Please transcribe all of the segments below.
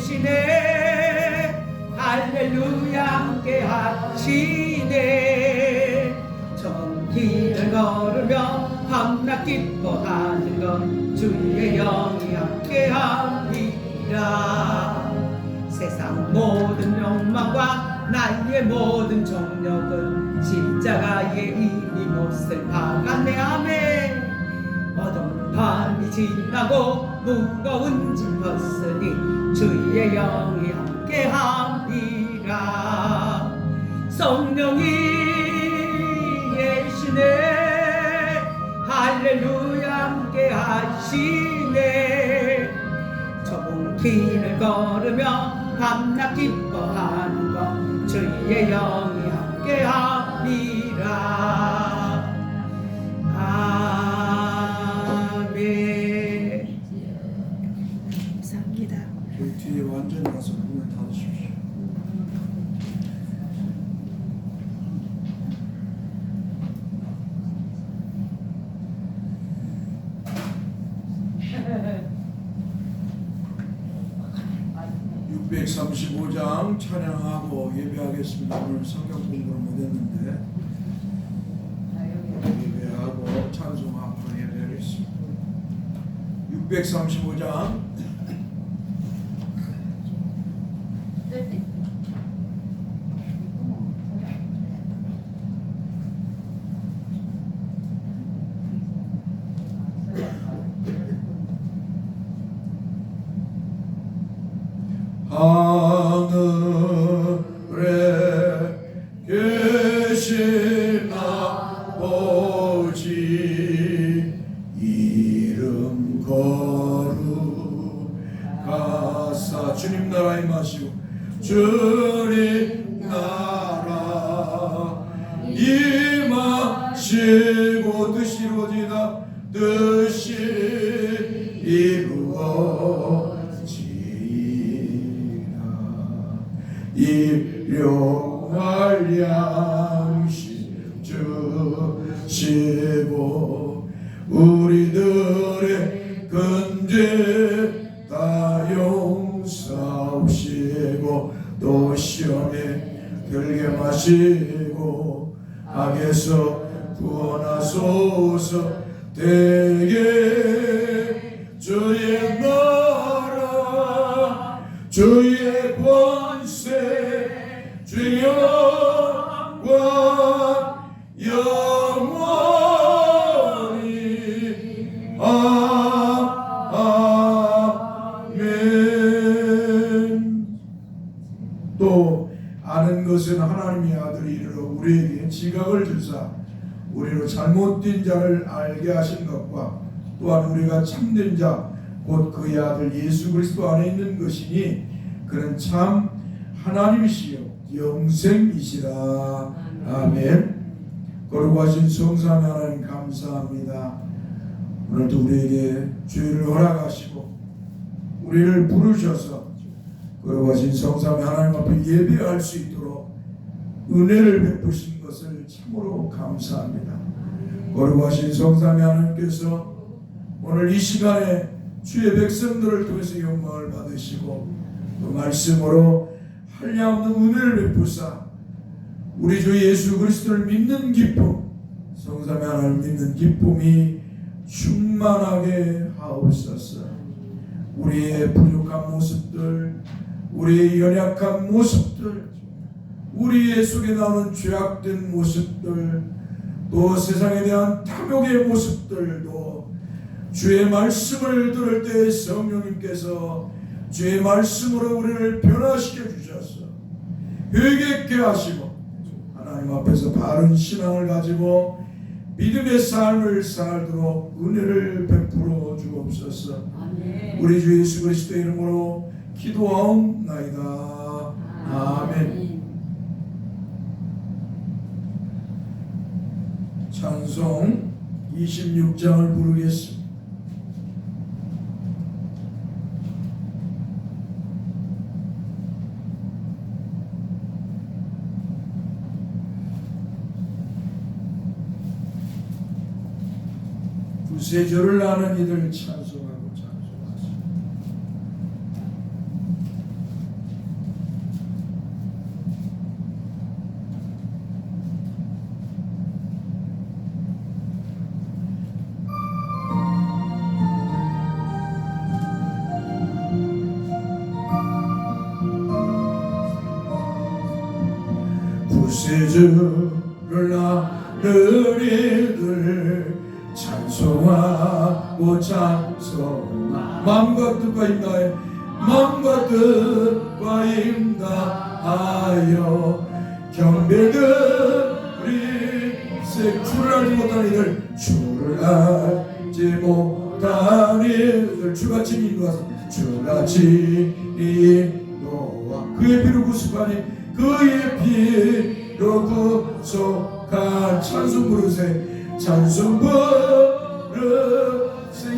계시네. 할렐루야 함께 하시네. 저 길을 걸으며 밤낮 기뻐하는 건 주의 영이 함께 함이라. 세상 모든 욕망과 나의 모든 정력은 십자가의 이미 못을 박았네. 아멘. 어두운 밤이 지나고 무거운 짐 벗으니 주의 영이 함께 함이라. 성령이 계시네. 할렐루야 함께 하시네. 좁은 길을 걸으며 밤낮 기뻐하는 것 주의 영이 함께 함이라. 아멘. 감사합니다. 그 뒤에 완전히 가서 문을 닫으십시오. (635장) 찬양하고 예배하겠습니다. 오늘 성경 공부를 못했는데 예배하고 찬송하고 예배하겠습니다. (635장) 하늘에 계신 아버지 이름 거룩하사. 주님 나라 임하시고 주님 나라 임하시고 뜻이 이루어지다. 뜻이 이루어지다. 일용할 양식 주시고 우리들의 근죄 다 용서하시고 또 시험에 들게 마시고 악에서 구원하소서. 대개 주의 나라 주의 권세 주의 영광 영원히 아멘. 또 아는 것은 하나님의 아들이 이르러 우리에게 지각을 주사 우리로 잘못된 자를 알게 하신 것과 또한 우리가 참된 자 곧 그의 아들 예수 그리스도 안에 있는 것이니 그는 참 하나님이시요 영생이시라. 아멘. 거룩하신 성삼위 하나님 감사합니다. 오늘도 우리에게 죄를 허락하시고 우리를 부르셔서 거룩하신 성삼위 하나님 앞에 예배할 수 있도록 은혜를 베푸신 것을 참으로 감사합니다. 거룩하신 성삼위 하나님께서 오늘 이 시간에 주의 백성들을 통해서 영광을 받으시고 또 말씀으로 한량없는 은혜를 베푸사 우리 주 예수 그리스도를 믿는 기쁨, 성삼위 하나님을 믿는 기쁨이 충만하게 하옵소서. 우리의 부족한 모습들, 우리의 연약한 모습들, 우리의 속에 나오는 죄악된 모습들, 또 세상에 대한 탐욕의 모습들도 주의 말씀을 들을 때 성령님께서 주의 말씀으로 우리를 변화시켜 주셔서 회개케 하시고 하나님 앞에서 바른 신앙을 가지고 믿음의 삶을 살도록 은혜를 베풀어 주옵소서. 아멘. 우리 주 예수 그리스도의 이름으로 기도하옵나이다. 아멘. 찬송 26장을 부르겠습니다. 구세주를 아는 이들 찬송하고 찬송하시고 구세주를 나는 이들 찬송하고 찬송하 마음과 뜻과 임다하여 마음과 뜻과 임다하여 경배들이 주를 알지 못한 이들 주를 알지 못한 이들 주같이 인도하사 주같이 인도하 그의 피로 구속하니 그의 피로 구속한 찬송 부르세 찬송 부르세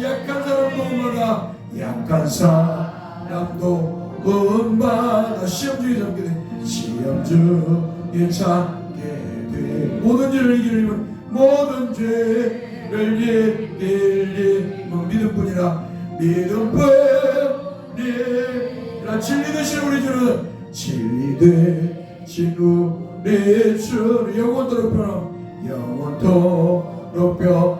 약한 사람도 음마다 약한 사람도 음마다 시험 중에 잡게 돼 시험 중에 찾게 돼 모든 죄를 이기는 모든 죄를 이기는 믿음뿐이라 믿음뿐이라 진리 되신 우리 주는 진리 되신 우리 주는 영원토록 변함 영원토록 변함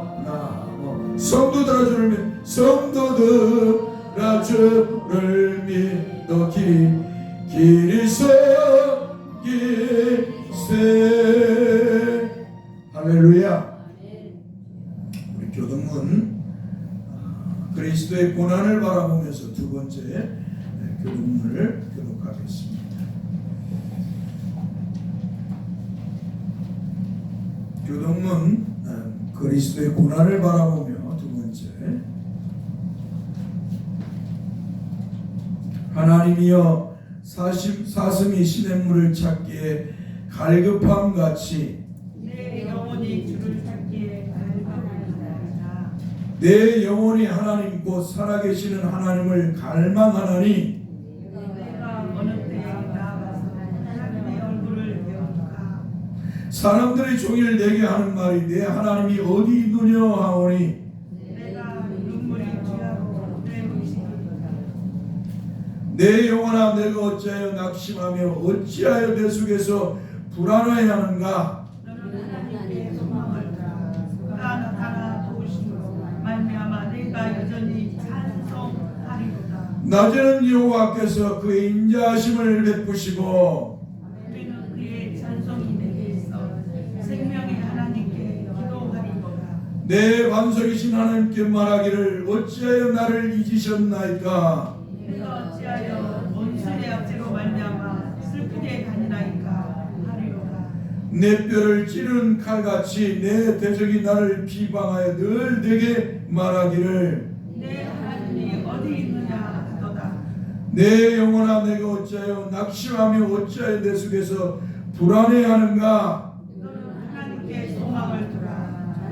성도들아 주를 믿어 길이 섬기세 할렐루야. 우리 교동문 그리스도의 고난을 바라보면서 두 번째 교동문을 교독하겠습니다. 교동문 그리스도의 고난을 바라보며 두 번째 하나님이여 사슴이 시냇물을 찾기에 갈급함같이 내 영혼이 주를 찾기에 갈망하나이다. 내 영혼이 하나님 곧 살아계시는 하나님을 갈망하나니 내가 어느 때에 나아가서 하나님의 얼굴을 배우는가. 사람들이 종일 내게 하는 말이 내 하나님이 어디 있느냐 하오니 내가 눈물이 취하고 내 의식이다. 내 영혼아 내가 어찌하여 낙심하며 어찌하여 내 속에서 불안해하는가. 너는 하나님께 소망을 두라. 그가 나타나 도우심으로 말미암아 내가 여전히 찬송하리로다. 낮에는 여호와께서 그의 인자하심을 베푸시고 우리는 그의 찬송이 내게 있어 생명의 하나님께 기도하리로다. 내 반석이신 하나님께 말하기를 어찌하여 나를 잊으셨나이까. 내가 어찌하여 원수의 악재로 말미암아 슬프게 다니나이까 하리로다. 내 뼈를 찌르는 칼같이 내 대적이 나를 비방하여 늘 내게 말하기를 내 하나님이 어디 있느냐 하도다. 내 영혼아 내가 어찌하여 낙심하며 어찌하여 내 속에서 불안해하는가. 너는 하나님께 소망을 두라.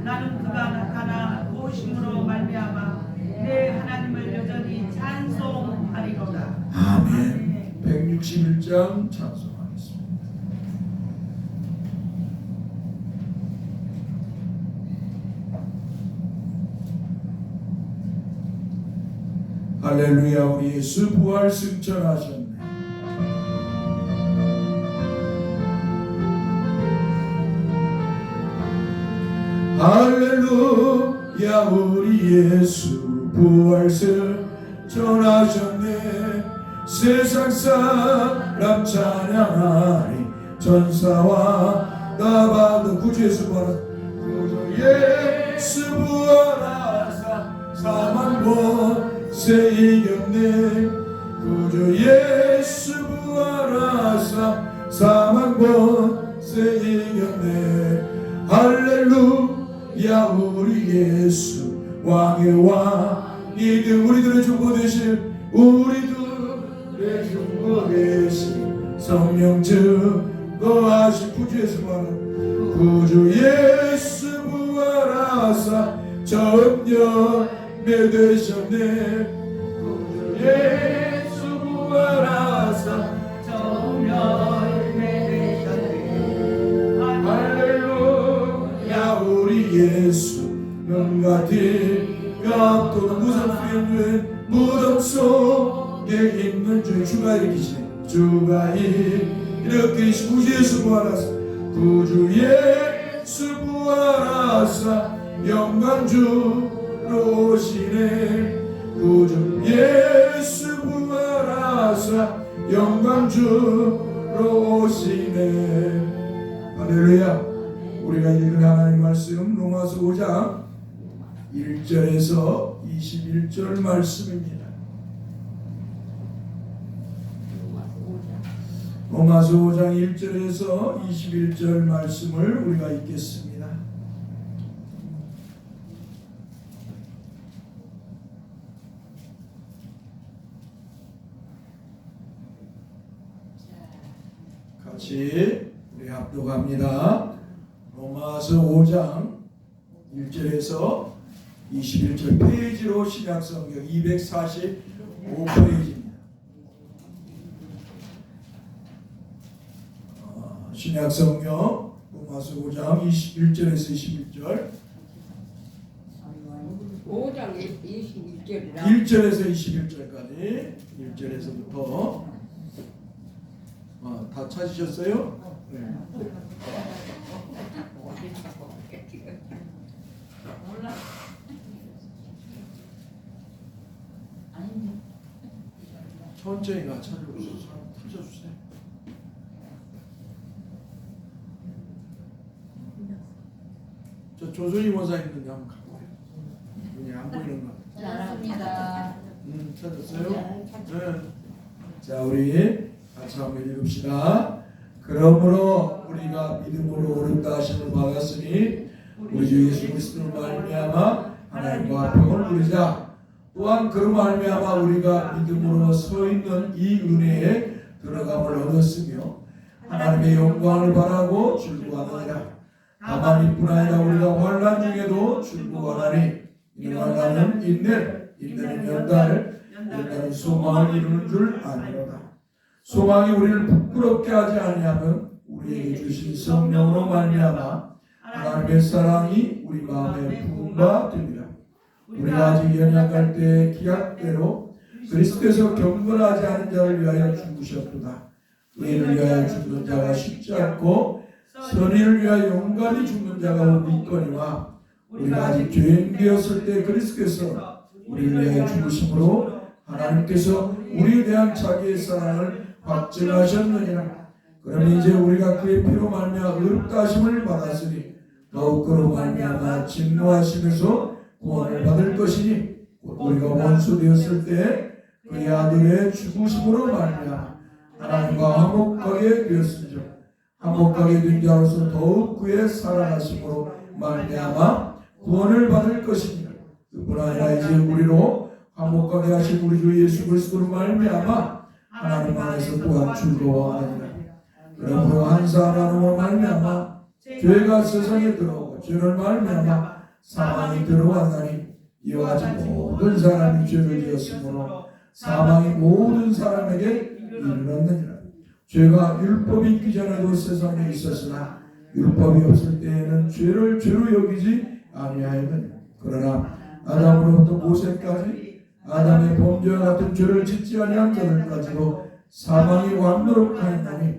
나는 그가 나타나 도우심으로 말미암아 내 하나님을 여전히 찬송하리로다. 아멘. 161장 찬송하겠습니다. 할렐루야. 우리 예수 부활 승천하셨네. 할렐루야. 우리 예수 부활 승천하셨네. 세상 사람 찬양하니 전사와 나바도 구주 예수 부활하사 구주 예수 부활하사 사망 곳에 이겼네. 구주 예수 부활하사 사망 곳에 이겼네. 할렐루야. 우리 예수 왕의 왕이든 우리들의 중보 되실 우리들의 중보 되신 성령 증거하신 구주 예수 부활하사 구주 예수 부활하사 전염에 되셨네. 구주 예수 부활하사 전염에 되셨네. 할렐루야. 우리 예수 명가티가 없도록 무덤 속에 무덤 속에 있는 주 주가 일으키시네. 주가 일으키시 구주 예수 부활하사 구주 예수 부활하사 영광주로 오시네. 구주 예수 부활하사 영광주로 오시네. 할렐루야. 우리가 읽은 하나님 말씀 로마서 5장 1절에서 21절 말씀입니다. 로마서 5장 1절에서 21절 말씀을 우리가 읽겠습니다. 같이 우리 합독합니다. 로마서 5장 1절에서 21절 페이지로 신약성경 245페이지입니다. 신약성경 로마서 5장 21절에서 21절 5장 21절이라 1절에서 21절까지 1절에서부터 다 찾으셨어요? 네. 천천히 가 찾아주세요. 저 조선희 원사 있는데 한번 갖고 와요. 눈이 안 보이는 거. 잘합니다. 찾았어요? 네. 자, 우리 같이 한번 읽읍시다. 그러므로 우리가 믿음으로 옳다 하심을 받았으니 우리 주 예수 그리스도로 말미암아 하나님과 평을 누리자. 또한 그로 말미암아 우리가 믿음으로 서 있는 이 은혜에 들어감을 얻었으며 하나님의 영광을 바라고 즐거워하느니라. 다만 이뿐 아니라 우리가 환난 중에도 즐거워하나니 이는 환난은 인내는 연단은 소망을 이루는 줄 아니로다. 소망이 우리를 부끄럽게 하지 아니하면 우리에게 주신 성령으로 말미암아 하나님의 사랑이 우리 마음에 부음바 됩니다. 우리가 아직 연약할 때의 기약대로 그리스도께서 경건하지 않은 자를 위하여 죽으셨도다. 의인을 위하여 죽는 자가 쉽지 않고 선인을 위하여 용감히 죽는 자가 오고 있거니와 우리가 아직 죄인 되었을 때 그리스도께서 우리를 위하여 죽으심으로 하나님께서 우리에 대한 자기의 사랑을 확증하셨느니라. 그러면 이제 우리가 그의 피로 말미암아 의롭다 하심을 받았으니 더욱 그로 말미암아 진노하심에서 구원을 받을 것이니 우리가 원수 되었을 때 그의 아들의 죽으심으로 말미암아 하나님과 화목하게 되었으며 화목하게 된 자로서 더욱 그의 살아나심으로 말미암아 구원을 받을 것이니 그뿐 아니라 이제 우리로 화목하게 하신 우리 주 예수 그리스도로 말미암아 하나님 안에서 또한 즐거워하느니라. 그러므로 한 사람으로 말미암아 죄가 세상에 들어오고 죄를 말미암아 사망이 들어왔나니 이와 같이 모든 사람이 죄를 지었으므로 사망이 모든 사람에게 이르렀느니라. 죄가 율법이 있기 전에도 세상에 있었으나 율법이 없을 때에는 죄를 죄로 여기지 아니하였느니라. 그러나 아담으로부터 모세까지 아담의 범죄와 같은 죄를 짓지 아니한 자들까지도 사망이 왕노릇 하였나니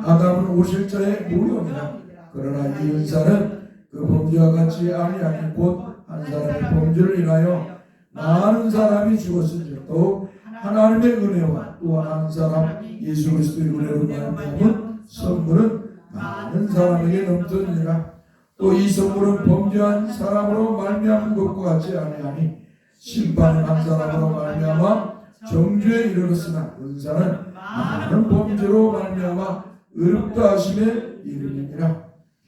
아담은 오실 자의 모형이라. 그러나 이 은사는 그 범죄와 같이 아니하니 곧 한 사람의 범죄를 인하여 많은 사람이 죽었으니 더욱 하나님의 은혜와 또한 한 사람 예수 그리스도의 은혜로 말미암은 선물은 많은 사람에게 넘쳤느니라. 또 이 선물은 범죄한 사람으로 말미암은 것과 같지 아니하니 심판은 한 사람으로 말미암아 정죄에 이르렀으나 은사는 많은 범죄로 말미암아 의롭다 하심에 이르니라.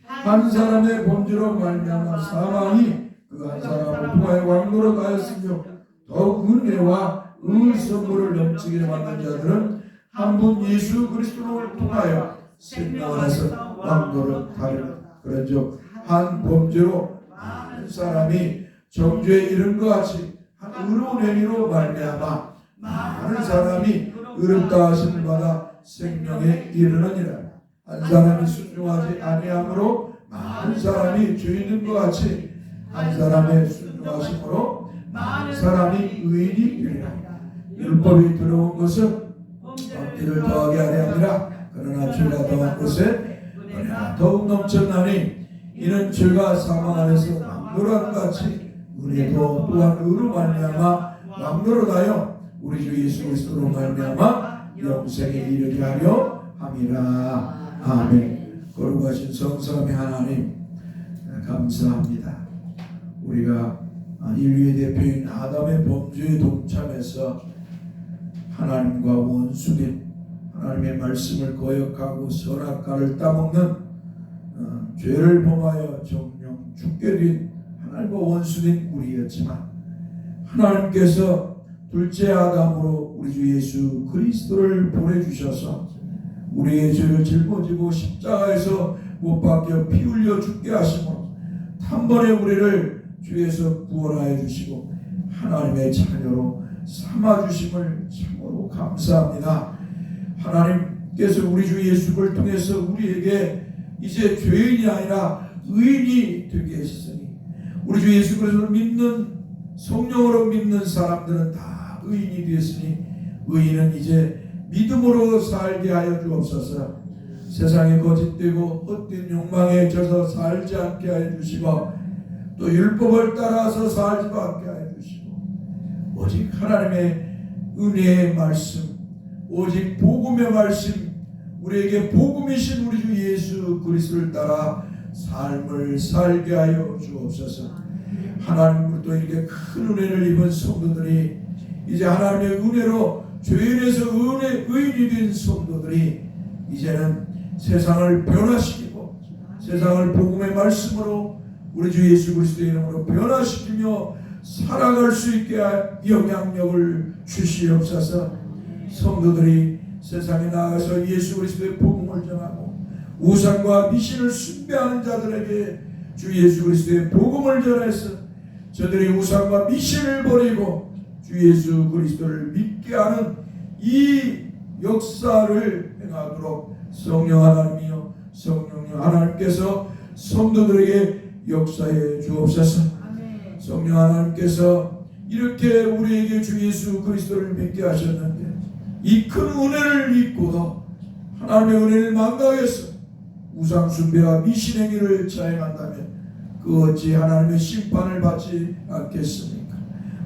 한 사람의 범죄로 말미암아 사망이 그 한 사람을 통하여 왕노로 가였으며 더욱 은혜와 의 선물을 넘치게 만든 자들은 한 분 예수 그리스도를 통하여 생명 안에서 왕노로 가리라. 그런즉 한 범죄로 많은 사람이 정죄에 이른 것 같이 한 의로운 행위로 말미암아 많은 사람이 의롭다 하심을 받아 생명에 이르느니라. 한 사람이 순종하지 아니함으로 많은 사람이 죄인인 것 같이 한 사람의 순종하심으로 많은 사람이 의인이 되리라. 율법이 들어온 것은 범죄를 더하게 하려 함이라. 그러나 죄가 더한 것에 은혜가 더욱 넘쳤나니 이는 죄가 사망 안에서 왕노릇한 같이 은혜도 또한 의로 말미암아 왕노릇하여 우리 주 예수 그리스도로 말미암아 영생에 이르게 하려 함이라. 아멘. 거룩하신 성삼위 하나님 감사합니다. 우리가 인류의 대표인 아담의 범죄에 동참해서 하나님과 원수된 하나님의 말씀을 거역하고 선악과를 따먹는 죄를 범하여 정령 죽게 된 하나님과 원수된 우리였지만 하나님께서 둘째 아담으로 우리 주 예수 그리스도를 보내주셔서 우리의 죄를 짊어지고 십자가에서 못 박혀 피 흘려 죽게 하심으로 단번에 우리를 죄에서 구원하여 주시고 하나님의 자녀로 삼아주심을 참으로 감사합니다. 하나님께서 우리 주 예수를 통해서 우리에게 이제 죄인이 아니라 의인이 되게 하셨으니 우리 주 예수 그리스도를 믿는 성령으로 믿는 사람들은 다 의인이 되었으니 의인은 이제 믿음으로 살게 하여 주옵소서. 세상에 거짓되고 헛된 욕망에 져서 살지 않게 하여 주시고 또 율법을 따라서 살지 않게 하여 주시고 오직 하나님의 은혜의 말씀 오직 복음의 말씀 우리에게 복음이신 우리 주 예수 그리스도를 따라 삶을 살게 하여 주옵소서. 하나님으로부터 이렇게 큰 은혜를 입은 성도들이 이제 하나님의 은혜로 죄인에서 의인이 된 성도들이 이제는 세상을 변화시키고 세상을 복음의 말씀으로 우리 주 예수 그리스도의 이름으로 변화시키며 살아갈 수 있게 영향력을 주시옵소서. 성도들이 세상에 나가서 예수 그리스도의 복음을 전하고 우상과 미신을 숭배하는 자들에게 주 예수 그리스도의 복음을 전해서 저들이 우상과 미신을 버리고 주 예수 그리스도를 믿게 하는 이 역사를 행하도록 성령 하나님이여 성령 하나님께서 성도들에게 역사해 주옵소서. 성령 하나님께서 이렇게 우리에게 주 예수 그리스도를 믿게 하셨는데 이 큰 은혜를 믿고도 하나님의 은혜를 망각해서 우상 숭배와 미신행위를 자행한다면 그 어찌 하나님의 심판을 받지 않겠습니까?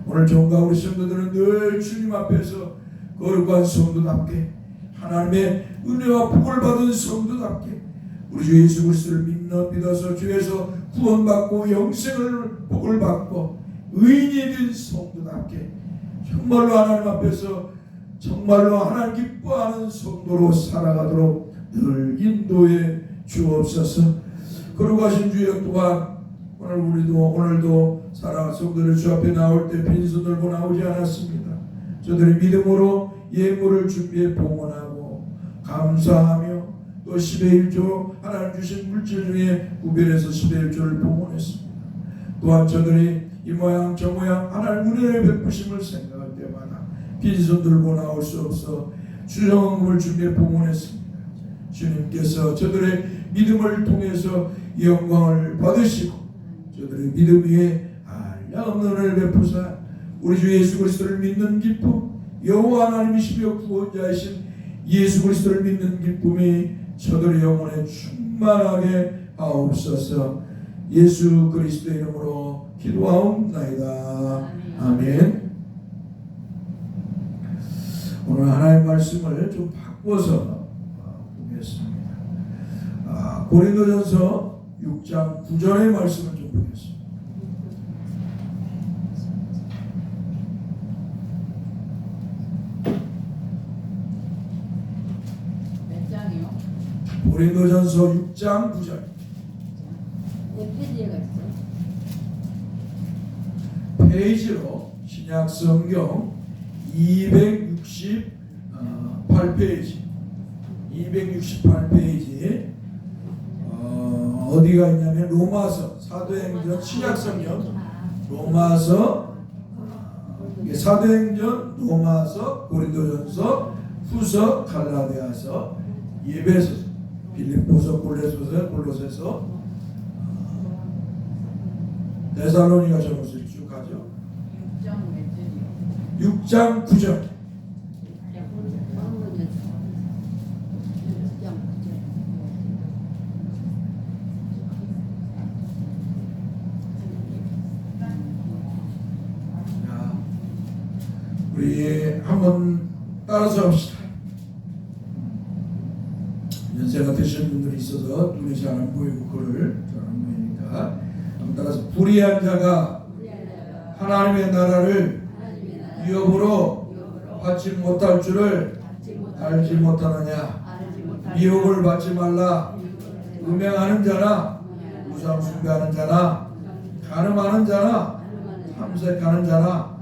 오늘 종과 우리 성도들은 늘 주님 앞에서 거룩한 성도답게 하나님의 은혜와 복을 받은 성도답게 우리 주 예수 그리스도를 믿어서 주에서 구원받고 영생을 복을 받고 의인이 된 성도답게 정말로 하나님 앞에서 정말로 하나님 기뻐하는 성도로 살아가도록 늘 인도해 주옵소서. 거룩하신 주여 또한 오늘도 사랑하는 성도들 주 앞에 나올 때 빈손 들고 나오지 않았습니다. 저들의 믿음으로 예물을 준비해 봉헌하고 감사하며 또 10의 1조 하나님 주신 물질 중에 구별해서 10의 1조를 봉헌했습니다. 또한 저들이 이 모양 저 모양 하나님 은혜를 베푸심을 생각할 때마다 빈손 들고 나올 수 없어 주정금을 준비해 봉헌했습니다. 주님께서 저들의 믿음을 통해서 영광을 받으시고 저들의 믿음 위에 한량없는 은혜를 베푸사 우리 주 예수 그리스도를 믿는 기쁨 여호와 하나님이시며 구원자이신 예수 그리스도를 믿는 기쁨이 저들의 영혼에 충만하게 하옵소서. 예수 그리스도의 이름으로 기도하옵나이다. 아멘. 오늘 하나님의 말씀을 좀 바꿔서 보겠습니다. 고린도전서 6장 9절의 말씀을 좀 보겠습니다. 몇 장이요? 고린도전서 6장 9절. 몇 페이지에 갔어요? 페이지로 신약 성경 268페이지 268페이지 어디가 있냐면 로마서 사도행전 신약 성경 로마서 사도행전 로마서 고린도전서 후서 갈라디아서 예배서 빌립보서 골로새서 데살로니가전서 쭉 가죠. 6장 9절. 우리 한번 따라서 합시다. 문제가 되신 분들이 있어서 눈이 잘 안 보이고 글을 잘 안 보이니까 따라서 불의한 자가 하나님의 나라를 위협으로 받지 못할 줄을 알지 못하느냐. 미혹을 받지 말라. 음행하는 자나 우상 숭배하는 자나 간음하는 자나 탐색하는 자나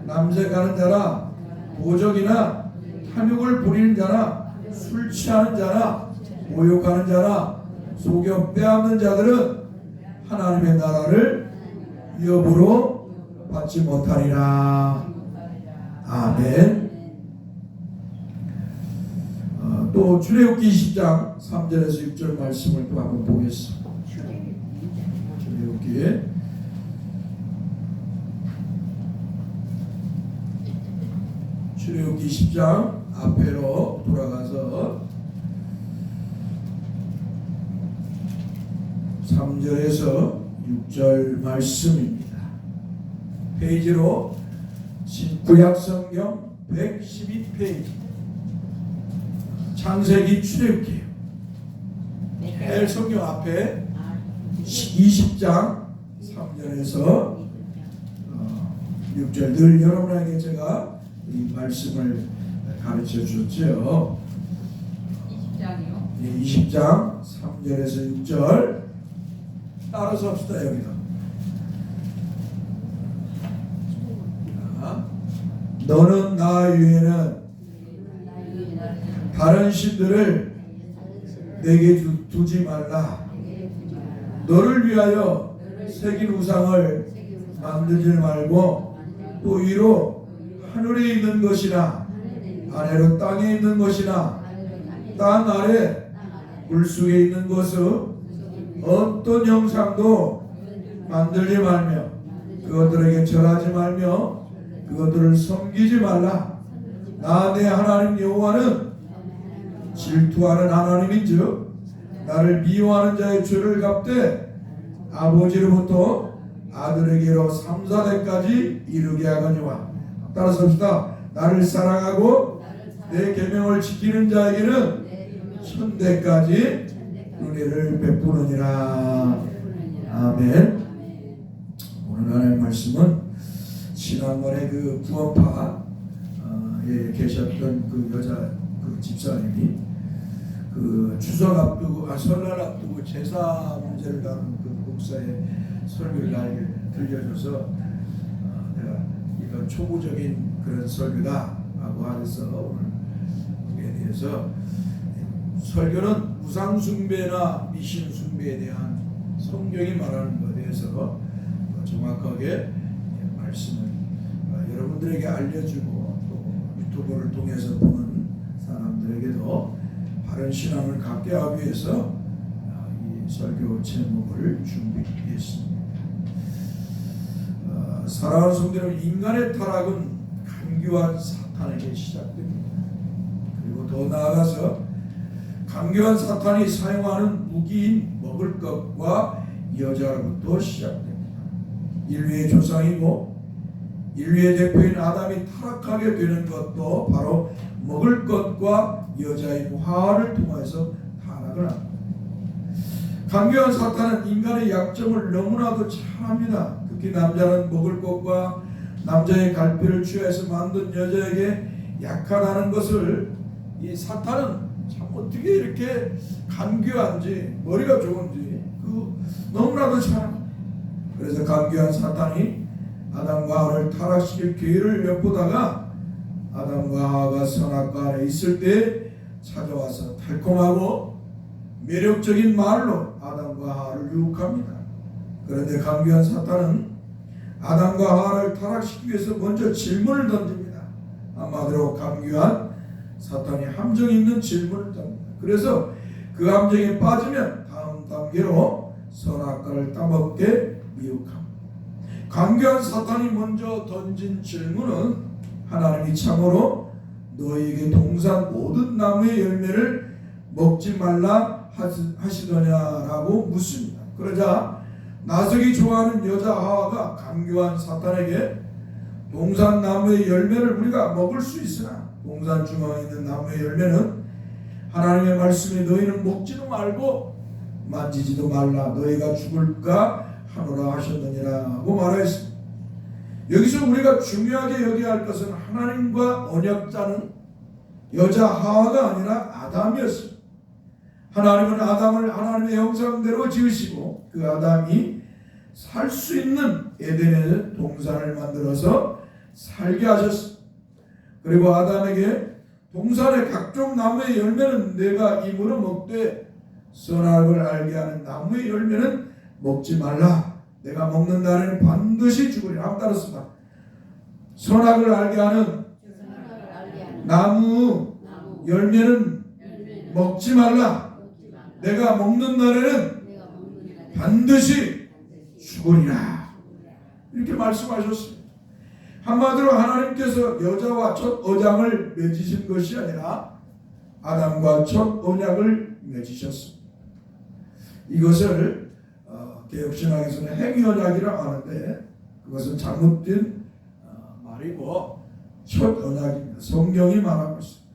남색하는 자나 도적이나 탐욕을 부리는 자나 술 취하는 자나 모욕하는 자나 속여 빼앗는 자들은 하나님의 나라를 위협으로 받지 못하리라. 아멘. 또 출애굽기 20장 3절에서 6절 말씀을 또 한번 보겠습니다. 출애굽기 10장 앞에로 돌아가서 3절에서 6절 말씀입니다. 페이지로 구약성경 112페이지 창세기 출애굽기 제일 성경 앞에 20장 3절에서 6절 늘 여러분에게 제가 이 말씀을 가르쳐 줬죠. 20장이요? 20장 3절에서 6절 따라서 합시다. 여기다. 너는 나 외에는 다른 신들을 내게 두지 말라. 너를 위하여 새긴 우상을 만들지 말고 또 위로 하늘에 있는 것이나 아래로 땅에 있는 것이나 땅 아래 물속에 있는 것을 어떤 형상도 만들지 말며 그것들에게 절하지 말며 그것들을 섬기지 말라. 나 내 하나님 여호와는 질투하는 하나님인즉 나를 미워하는 자의 죄를 갚되 아버지로부터 아들에게로 3, 4대까지 이르게 하거니와. 따라서 합시다. 나를 사랑하고 내 계명을 지키는 자에게는 1000대까지 은혜를 베푸느니라. 아멘. 오늘 하나님의 말씀은 지난번에 그 구원파에 계셨던 그 여자 그 집사님이 그 추석 앞두고 설날 앞두고 제사 문제를 다루는 그 목사의 설교를 나에게 들려줘서 내가 이건 초보적인 그런 설교다라고 하면서 오늘 거기에 대해서 설교는 우상 숭배나 미신 숭배에 대한 성경이 말하는 것에 대해서 정확하게 말씀을 여러분들에게 알려주고 또 유튜브를 통해서 보는 사람들에게도 바른 신앙을 갖게 하기 위해서 이 설교 제목을 준비했습니다. 사랑하는 성도 여러분, 인간의 타락은 강교한 사탄에게 시작됩니다. 그리고 더 나아가서 강교한 사탄이 사용하는 무기인 먹을 것과 여자로부터 시작됩니다. 인류의 조상이고 인류의 대표인 아담이 타락하게 되는 것도 바로 먹을 것과 여자인 화를 통해서 타락을 합니다. 강교한 사탄은 인간의 약점을 너무나도 잘 압니다. 특히 남자는 먹을 것과 남자의 갈피를 취해서 만든 여자에게 약하다는 것을 이 사탄은 참 어떻게 이렇게 간교한지 머리가 좋은지 너무나도 잘 압니다. 그래서 간교한 사탄이 아담과 하와를 타락시킬 기회를 엿보다가 아담과 하와가 선악과 아래 있을 때 찾아와서 달콤하고 매력적인 말로 아담과 하와를 유혹합니다. 그런데 간교한 사탄은 아담과 하와를 타락시키기 위해서 먼저 질문을 던집니다. 한마디로 간교한 사탄이 함정 있는 질문을 던집니다. 그래서 그 함정에 빠지면 다음 단계로 선악과를 따먹게 미혹합니다. 간교한 사탄이 먼저 던진 질문은 하나님이 참으로 너희에게 동산 모든 나무의 열매를 먹지 말라 하시더냐라고 묻습니다. 그러자 나석이 좋아하는 여자 하와가 간교한 사탄에게 동산 나무의 열매를 우리가 먹을 수 있으나 동산 중앙에 있는 나무의 열매는 하나님의 말씀에 너희는 먹지도 말고 만지지도 말라 너희가 죽을까 하노라 하셨느니라고 말하였습니다. 여기서 우리가 중요하게 여겨야 할 것은 하나님과 언약자는 여자 하와가 아니라 아담이었습니다. 하나님은 아담을 하나님의 형상대로 지으시고 그 아담이 살 수 있는 에덴의 동산을 만들어서 살게 하셨습니다. 그리고 아담에게 동산의 각종 나무의 열매는 내가 입으로 먹되 선악을 알게 하는 나무의 열매는 먹지 말라. 내가 먹는 날에는 반드시 죽으리라. 한번 따랐습니다. 선악을 알게 하는 나무 열매는 먹지 말라. 내가 먹는 날에는 반드시 죽으리라. 이렇게 말씀하셨습니다. 한마디로 하나님께서 여자와 첫 언약을 맺으신 것이 아니라 아담과 첫 언약을 맺으셨습니다. 이것을 개혁신학에서는 행위언약이라고 하는데 그것은 잘못된 말이고 첫 언약입니다. 성경이 말하고 있습니다.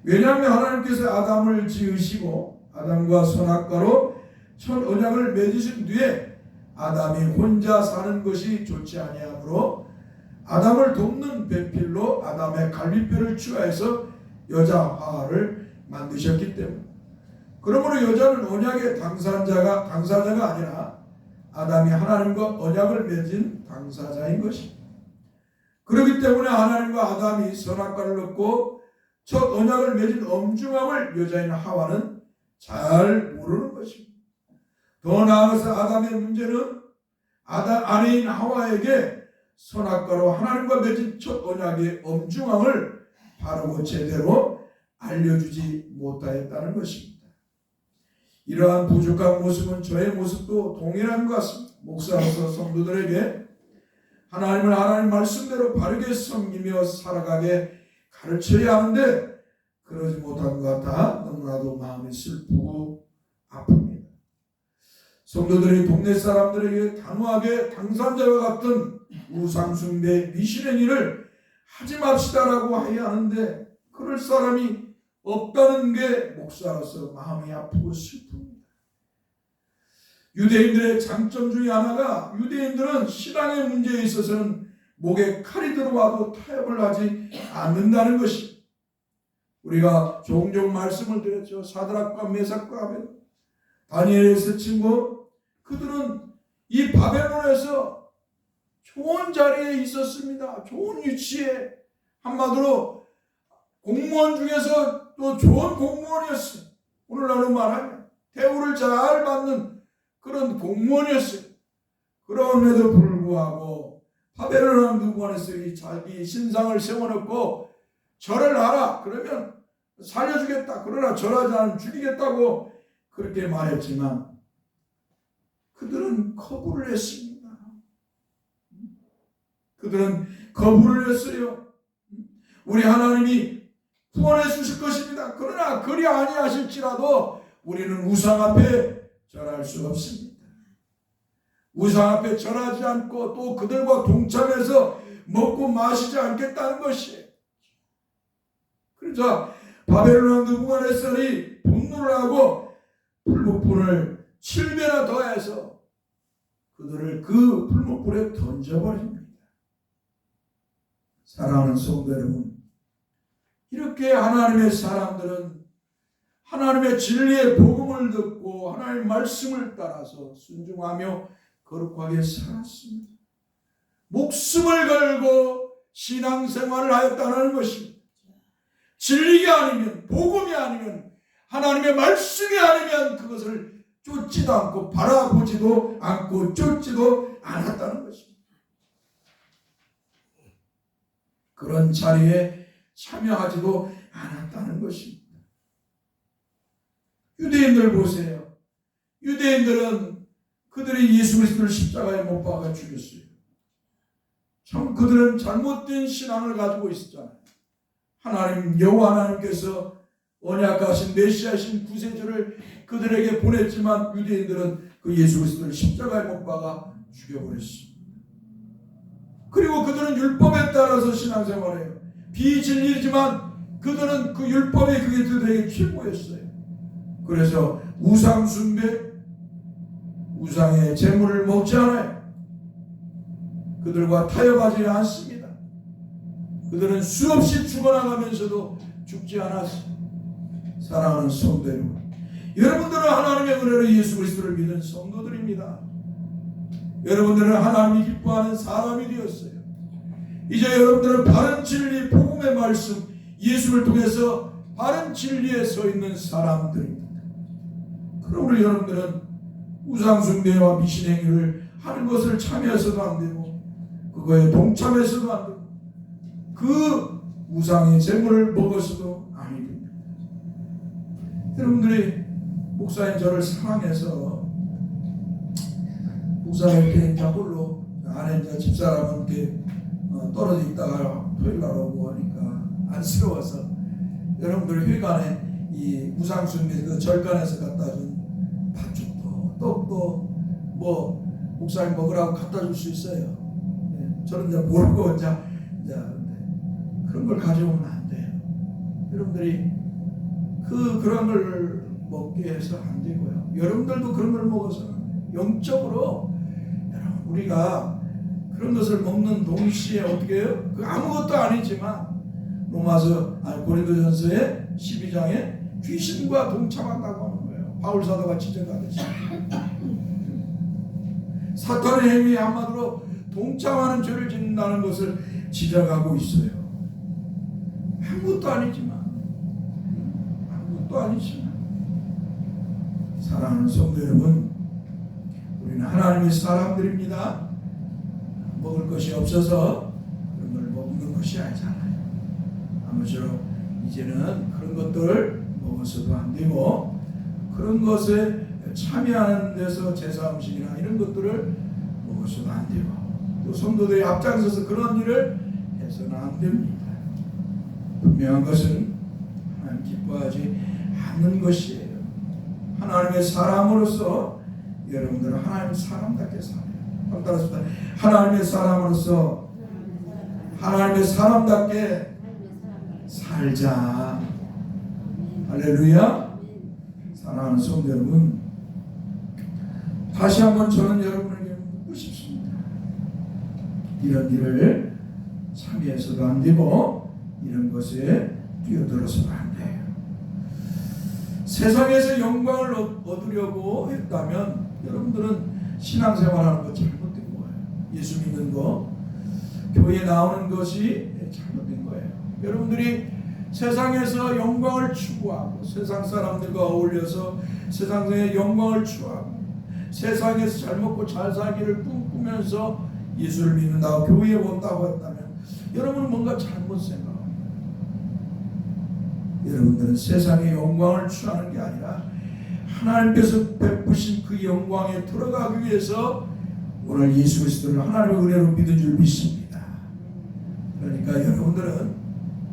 왜냐하면 하나님께서 아담을 지으시고 아담과 선악과로 첫 언약을 맺으신 뒤에 아담이 혼자 사는 것이 좋지 아니하므로 아담을 돕는 배필로 아담의 갈비뼈를 추가해서 여자 하와를 만드셨기 때문에 그러므로 여자는 언약의 당사자가 아니라 아담이 하나님과 언약을 맺은 당사자인 것입니다. 그렇기 때문에 하나님과 아담이 선악과를 넣고 첫 언약을 맺은 엄중함을 여자인 하와는 잘 모르는 것입니다. 더 나아가서 아담의 문제는 아내인 하와에게 선악과로 하나님과 맺은 첫 언약의 엄중함을 바르고 제대로 알려주지 못하였다는 것입니다. 이러한 부족한 모습은 저의 모습도 동일한 것 같습니다. 목사로서 성도들에게 하나님을 하나님 말씀대로 바르게 섬기며 살아가게 가르쳐야 하는데 그러지 못한 것 같아 너무나도 마음이 슬프고 아픕니다. 성도들이 동네 사람들에게 단호하게 당사자와 같은 우상숭배 미신의 일을 하지 맙시다라고 해야 하는데 그럴 사람이 없다는 게 목사로서 마음이 아프고 슬픕니다. 유대인들의 장점 중에 하나가 유대인들은 신앙의 문제에 있어서는 목에 칼이 들어와도 타협을 하지 않는다는 것입니다. 우리가 종종 말씀을 드렸죠. 사드락과 메삭과 아벤 다니엘의 세 친구 그들은 이 바벨론에서 좋은 자리에 있었습니다. 좋은 위치에 한마디로 공무원 중에서 또 좋은 공무원이었어요. 오늘날로 말하면 대우를 잘 받는 그런 공무원이었어요. 그럼에도 불구하고 바벨론 누구한테 자기 신상을 세워놓고 절을 하라 그러면 살려주겠다 그러나 절하지 않으면 죽이겠다고 그렇게 말했지만 그들은 거부를 했습니다. 그들은 거부를 했어요. 우리 하나님이 구원해 주실 것입니다. 그러나 그리 아니하실지라도 우리는 우상 앞에 절할 수 없습니다. 우상 앞에 절하지 않고 또 그들과 동참해서 먹고 마시지 않겠다는 것이에요. 그러자 바벨론 느부갓네살이 분노를 하고 풀무불을 7배나 더해서 그들을 그 풀무불에 던져버립니다. 사랑하는 성도 여러분, 이렇게 하나님의 사람들은 하나님의 진리의 복음을 듣고 하나님의 말씀을 따라서 순종하며 거룩하게 살았습니다. 목숨을 걸고 신앙생활을 하였다는 것입니다. 진리가 아니면 복음이 아니면 하나님의 말씀이 아니면 그것을 쫓지도 않고 바라보지도 않고 쫓지도 않았다는 것입니다. 그런 자리에 참여하지도 않았다는 것입니다. 유대인들 보세요. 유대인들은 그들이 예수 그리스도를 십자가에 못 박아 죽였어요. 참 그들은 잘못된 신앙을 가지고 있었잖아요. 하나님 여호와 하나님께서 언약하신 메시아신 구세주를 그들에게 보냈지만 유대인들은 그 예수 그리스도를 십자가에 못 박아 죽여버렸습니다. 그리고 그들은 율법에 따라서 신앙생활해요. 비진리지만 그들은 그 율법이 그게 그들에게 최고였어요. 그래서 우상 숭배, 우상의 재물을 먹지 않아요. 그들과 타협하지 않습니다. 그들은 수없이 죽어나가면서도 죽지 않았어요. 사랑하는 성도 여러분, 여러분들은 하나님의 은혜로 예수 그리스도를 믿은 성도들입니다. 여러분들은 하나님이 기뻐하는 사람이 되었어요. 이제 여러분들은 바른 진리, 복음의 말씀, 예수를 통해서 바른 진리에 서 있는 사람들입니다. 그러므로 여러분들은 우상 숭배와 미신 행위를 하는 것을 참여해서도 안 되고, 그거에 동참해서도 안 되고, 그 우상의 재물을 먹어서도 아니 됩니다. 여러분들이 목사님 저를 사랑해서, 목사님 이렇게 이제 홀로 안에 이제 집사람은 이렇게 떨어져 있다가 토요일 날 오고 하니까 안쓰러워서 여러분들 회관에 이 우상숭배 그 절간에서 갖다 준 팥죽도 떡도 뭐 목사님 먹으라고 갖다 줄 수 있어요. 네, 저는 이제 모르고 이제 그런 걸 가져오면 안 돼요. 여러분들이 그런 걸 먹게 해서 안 되고요. 여러분들도 그런 걸 먹어서는 안 돼요. 영적으로 여러분 우리가 그런 것을 먹는 동시에 어떻게 해요? 그 아무것도 아니지만 고린도전서의 12장에 귀신과 동참한다고 하는 거예요. 바울 사도가 지적하듯이 사탄의 행위에 한마디로 동참하는 죄를 짓는다는 것을 지적하고 있어요. 아무것도 아니지만 사랑하는 성도 여러분, 우리는 하나님의 사람들입니다. 먹을 것이 없어서 그런 걸 먹는 것이 아니잖아요. 아무쪼록 이제는 그런 것들을 먹어서도 안 되고, 그런 것에 참여하는 데서 제사 음식이나 이런 것들을 먹어서도 안 되고, 또 성도들이 앞장서서 그런 일을 해서는 안 됩니다. 분명한 것은 하나님 기뻐하지 않는 것이에요. 하나님의 사람으로서 여러분들은 하나님의 사람답게 살아요. 따라서 하나님의 사람으로서 하나님의 사람답게 살자. 할렐루야. 사랑하는 성도 여러분, 다시 한번 저는 여러분에게 묻고 싶습니다. 이런 일을 참여해서도 안 되고, 이런 것에 뛰어들어서도 안 돼요. 세상에서 영광을 얻으려고 했다면 여러분들은 신앙생활하는 거 잘못된 거예요. 예수 믿는 거, 교회에 나오는 것이 잘못된 거예요. 여러분들이 세상에서 영광을 추구하고, 세상 사람들과 어울려서 세상의 영광을 추구하고, 세상에서 잘 먹고 잘 살기를 꿈꾸면서 예수를 믿는다고 교회에 온다고 했다면 여러분은 뭔가 잘못 생각합니다. 여러분들은 세상의 영광을 추구하는 게 아니라 하나님께서 베푸신 그 영광에 들어가기 위해서 오늘 예수 그리스도를 하나님의 은혜로 믿은 줄 믿습니다. 그러니까 여러분들은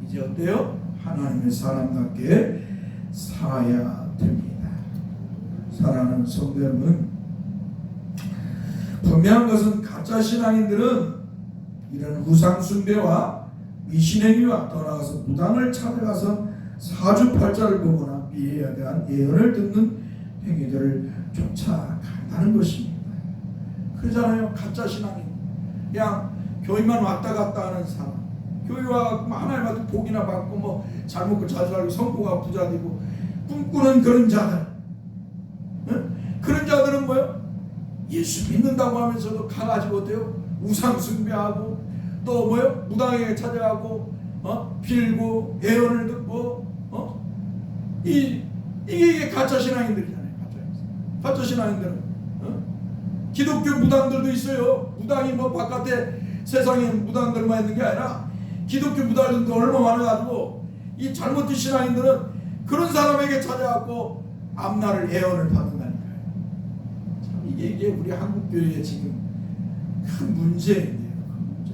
이제 어때요? 하나님의 사람답게 살아야 됩니다. 사랑하는 성도 여러분, 분명한 것은 가짜 신앙인들은 이런 우상 숭배와 미신행위와 더 나아가서 무당을 찾아가서 사주팔자를 보거나 미래에 대한 예언을 듣는 행위들을 쫓아간다는 것입니다. 그러잖아요. 가짜 신앙인, 그냥 교회만 왔다 갔다 하는 사람, 교회 와서 하나님한테 복이나 받고 뭐 잘 먹고 잘 살고 성공하고 부자 되고 꿈꾸는 그런 자들, 그런 자들은 뭐요? 예수 믿는다고 하면서도 가가지고 어때요? 우상 숭배하고, 또 뭐요? 무당에게 찾아가고 빌고 예언을 듣고, 이게 가짜 신앙인들이잖아요. 가짜 신앙인들은 기독교 무당들도 있어요. 무당이 뭐 바깥에 세상에 무당들만 있는 게 아니라 기독교 무당들도 얼마 많아가지고, 이 잘못된 신앙인들은 그런 사람에게 찾아가고 앞날을 예언을 받는다니까요. 참 이게 우리 한국 교회의 지금 큰 문제인데요. 큰 문제.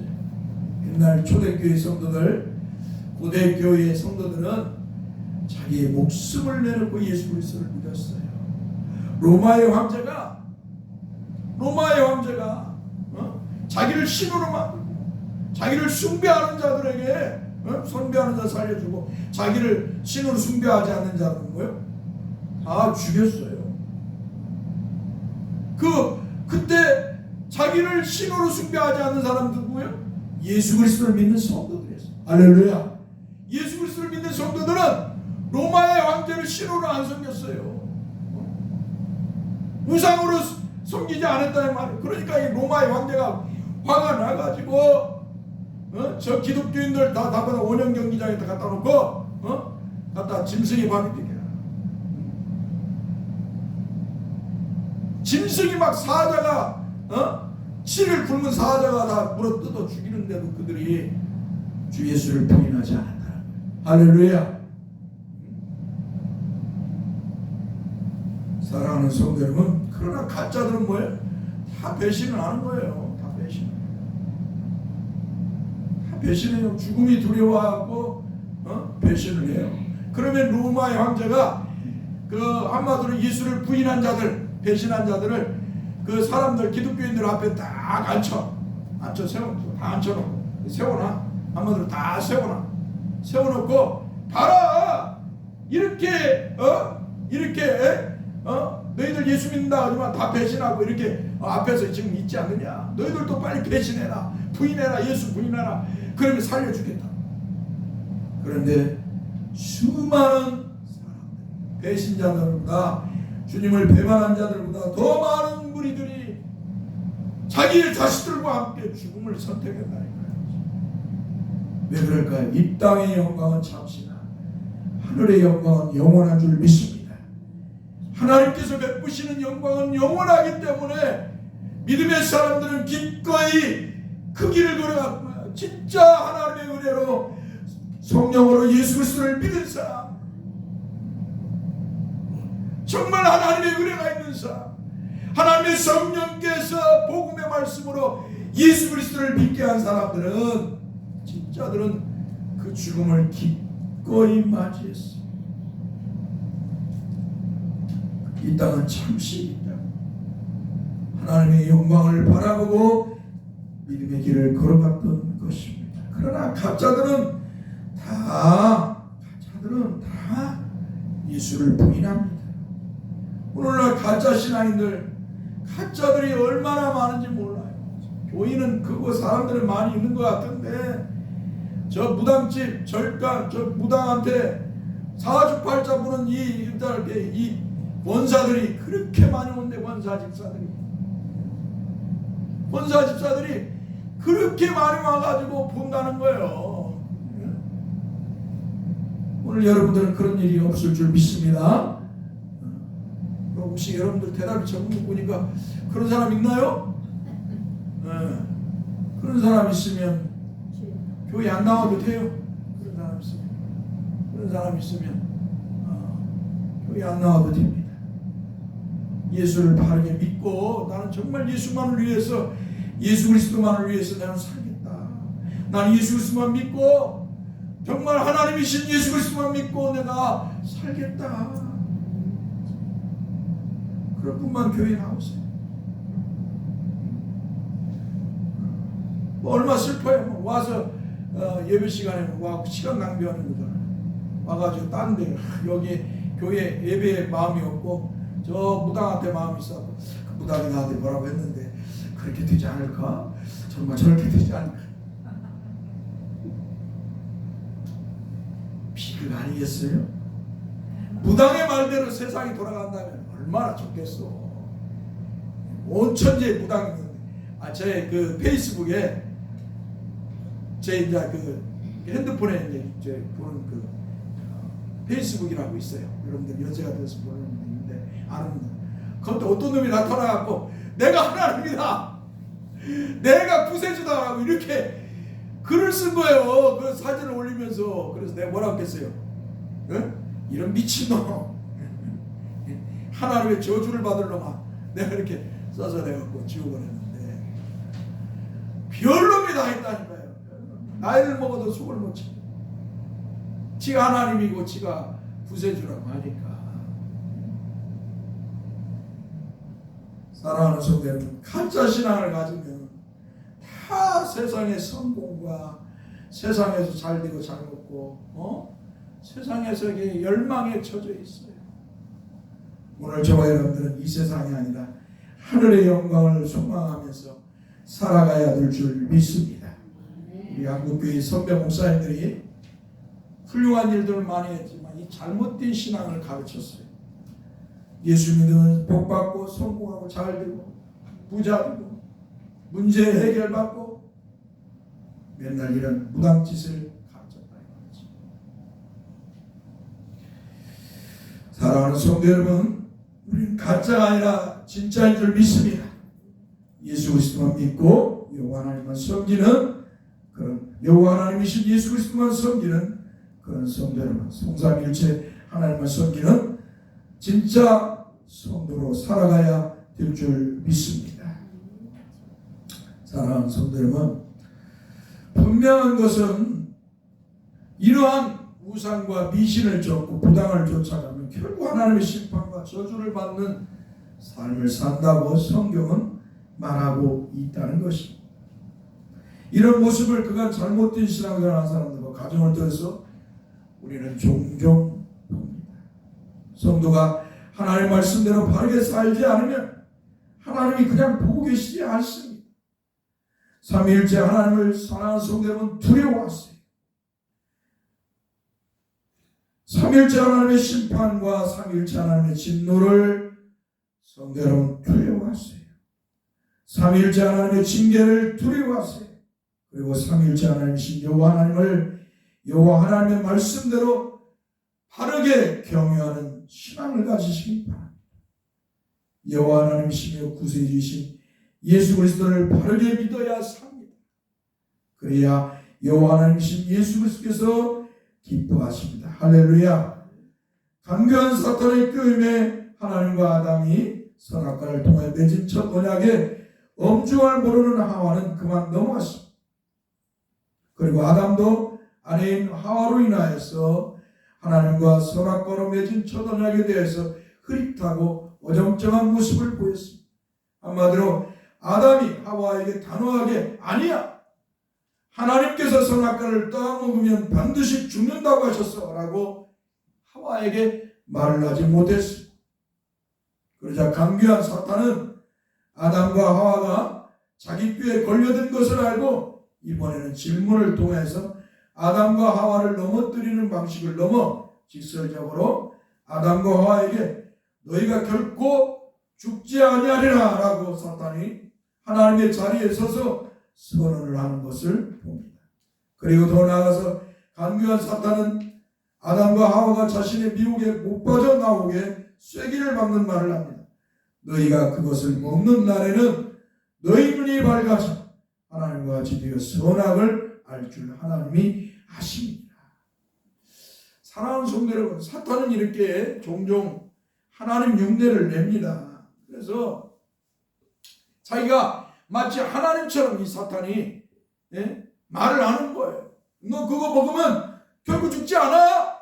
옛날 초대교회 성도들, 고대교회 성도들은 자기의 목숨을 내놓고 예수 그리스도를 믿었어요. 로마의 황제가 자기를 신으로 만들고 자기를 숭배하는 자들에게 숭배하는 자 살려주고 자기를 신으로 숭배하지 않는 자는 뭐예요? 다 죽였어요. 그때 자기를 신으로 숭배하지 않는 사람들 누구예요? 예수 그리스도를 믿는 성도들이었어요. 할렐루야. 예수 그리스도를 믿는 성도들은 로마의 황제를 신으로 안 섬겼어요. 우상으로 섬기지 않았다는 말이에요. 그러니까 이 로마의 황제가 화가 나가지고 저 기독교인들 다 다보다 원형 경기장에다 갖다 놓고 갖다 짐승이 밤이 되게 짐승이 막 사자가 치를 굶은 사자가 다 물어뜯어 죽이는데도 그들이 주 예수를 부인하지 않았다. 할렐루야. 사랑하는 성도 여러분, 그러나 가짜들은 뭐예요? 다 배신을 하는 거예요. 다 배신해요. 죽음이 두려워하고 배신을 해요. 그러면 로마의 황제가 그 한마디로 예수를 부인한 자들, 배신한 자들을 그 사람들 기독교인들 앞에 딱 앉혀놓고 세워놔. 한마디로 다 세워놓고 봐라, 이렇게 너희들 예수 믿는다 하지만 다 배신하고 이렇게 앞에서 지금 있지 않느냐. 너희들도 빨리 배신해라, 부인해라, 예수 부인해라. 그러면 살려주겠다. 그런데 수많은 사람들, 배신자들보다 주님을 배반한 자들보다 더 많은 무리들이 자기의 자식들과 함께 죽음을 선택했다니까요. 왜 그럴까요? 이 땅의 영광은 잠시나 하늘의 영광은 영원한 줄 믿습니다. 하나님께서 베푸시는 영광은 영원하기 때문에 믿음의 사람들은 기꺼이 그 길을 걸어갔고, 진짜 하나님의 은혜로 성령으로 예수 그리스도를 믿은 사람, 정말 하나님의 은혜가 있는 사람, 하나님의 성령께서 복음의 말씀으로 예수 그리스도를 믿게 한 사람들은, 진짜들은 그 죽음을 기꺼이 맞이했어요. 이 땅은 참신이다. 하나님의 영광을 바라보고 믿음의 길을 걸어갔던 것입니다. 그러나 가짜들은 다 예수를 부인합니다. 오늘날 가짜 신앙인들, 가짜들이 얼마나 많은지 몰라요. 교인은 크고 사람들은 많이 있는 것 같은데 저 무당집, 절간, 저 무당한테 사주팔자 부는 이 원사들이 그렇게 많이 온대. 원사집사들이 그렇게 많이 와가지고 본다는 거예요. 오늘 여러분들은 그런 일이 없을 줄 믿습니다. 혹시 여러분들 대답이 적은 거 보니까 그런 사람 있나요? 그런 사람 있으면 교회 안 나와도 돼요. 그런 사람 있으면 교회 안 나와도 됩니다. 예수를 바르게 믿고 나는 정말 예수만을 위해서, 예수 그리스도만을 위해서 나는 살겠다. 나는 예수 그리스도만 믿고, 정말 하나님이신 예수 그리스도만 믿고 내가 살겠다. 그럴 뿐만 교회에 나오세요. 뭐 얼마 슬퍼요. 와서 예배 시간에 와 시간 낭비하는 거잖아요. 와가지고 딴 데 여기 교회 예배에 마음이 없고 저 무당한테 마음이 있어서 그 무당이 나한테 뭐라고 했는데 그렇게 되지 않을까? 정말 저렇게 되지 않을까? 비극 아니겠어요? 무당의 말대로 세상이 돌아간다면 얼마나 좋겠어. 온천지의 무당이 있는데 제 그 페이스북에 제 이제 그 핸드폰에 이제 보는 그 페이스북이라고 있어요. 여러분들 연세가 돼서 보는 분이 있는데 아는 분. 그때 어떤 놈이 나타나갖고 내가 하나님이다, 내가 구세주다 하고 이렇게 글을 쓴 거예요. 그 사진을 올리면서. 그래서 내가 뭐라고 했겠어요? 이런 미친놈, 하나님의 저주를 받을 놈아, 내가 이렇게 써서 내갖고 지워버렸는데 별놈이 다 했다니까요. 나이를 먹어도 속을 못 쳐. 지가 하나님이고 지가 구세주라고 하니까. 사랑하는 성도 여러분, 가짜 신앙을 가지면 다 세상의 성공과 세상에서 잘 되고 잘 먹고 세상에서 이게 열망에 처져 있어요. 오늘 저와 여러분들은 이 세상이 아니라 하늘의 영광을 소망하면서 살아가야 될 줄 믿습니다. 우리 한국교회 선배 목사님들이 훌륭한 일들을 많이 했지만 이 잘못된 신앙을 가르쳤어요. 예수 믿으면 복받고 성공하고 잘되고 부자되고 문제 해결받고 맨날 이런 무당짓을 가르쳤다는 거죠. 사랑하는 성도 여러분, 우리는 가짜가 아니라 진짜인 줄 믿습니다. 예수 그리스도만 믿고 여호와 하나님만 섬기는 그런 여호와 하나님이신 예수 그리스도만 섬기는 그런 성도 여러분, 성삼일체 하나님만 섬기는 진짜 성도로 살아가야 될 줄 믿습니다. 사랑하는 성도 여러분, 분명한 것은 이러한 우상과 미신을 쫓고 부당을 쫓아가면 결국 하나님의 심판과 저주를 받는 삶을 산다고 성경은 말하고 있다는 것입니다. 이런 모습을 그간 잘못된 신앙생활 하는 사람들과 가정을 통해서 우리는 종종 봅니다. 성도가 하나님의 말씀대로 바르게 살지 않으면 하나님이 그냥 보고 계시지 않습니다. 삼위일체 하나님을 사랑하는 성도 여러분, 두려워하세요. 삼위일체 하나님의 심판과 삼위일체 하나님의 진노를 성도 여러분 두려워하세요. 삼위일체 하나님의 징계를 두려워하세요. 그리고 삼위일체 하나님이신 여호와 하나님을 여호와 하나님의 말씀대로 바르게 경외하는 신앙을 가지시기 바랍니다. 여호와 하나님이시며 구세주이신 예수 그리스도를 바르게 믿어야 삽니다. 그래야 여호와 하나님이신 예수 그리스도께서 기뻐하십니다. 할렐루야. 간교한 사탄의 꾀임에 하나님과 아담이 선악과를 통해 맺은 첫 언약에 엄중함을 모르는 하와는 그만 넘어갔습니다. 그리고 아담도 아내인 하와로 인하여서 하나님과 선악과로 맺은 첫 언약에 대해서 흐릿하고 어정쩡한 모습을 보였습니다. 한마디로 아담이 하와에게 단호하게 아니야, 하나님께서 선악과를 따먹으면 반드시 죽는다고 하셨어 라고 하와에게 말을 하지 못했습니다. 그러자 간교한 사탄은 아담과 하와가 자기 꾀에 걸려든 것을 알고 이번에는 질문을 통해서 아담과 하와를 넘어뜨리는 방식을 넘어 직설적으로 아담과 하와에게 너희가 결코 죽지 아니하리라 라고 사탄이 하나님의 자리에 서서 선언을 하는 것을 봅니다. 그리고 더 나아가서 간교한 사탄은 아담과 하와가 자신의 미혹에 못 빠져나오게 쐐기를 박는 말을 합니다. 너희가 그것을 먹는 날에는 너희 눈이 밝아져 하나님과 같이 되어 선악을 알 줄 하나님이 아십니다. 사랑하는 성도 여러분, 사탄은 이렇게 종종 하나님 흉내를 냅니다. 그래서 자기가 마치 하나님처럼 이 사탄이 말을 하는 거예요. 너 그거 먹으면 결국 죽지 않아?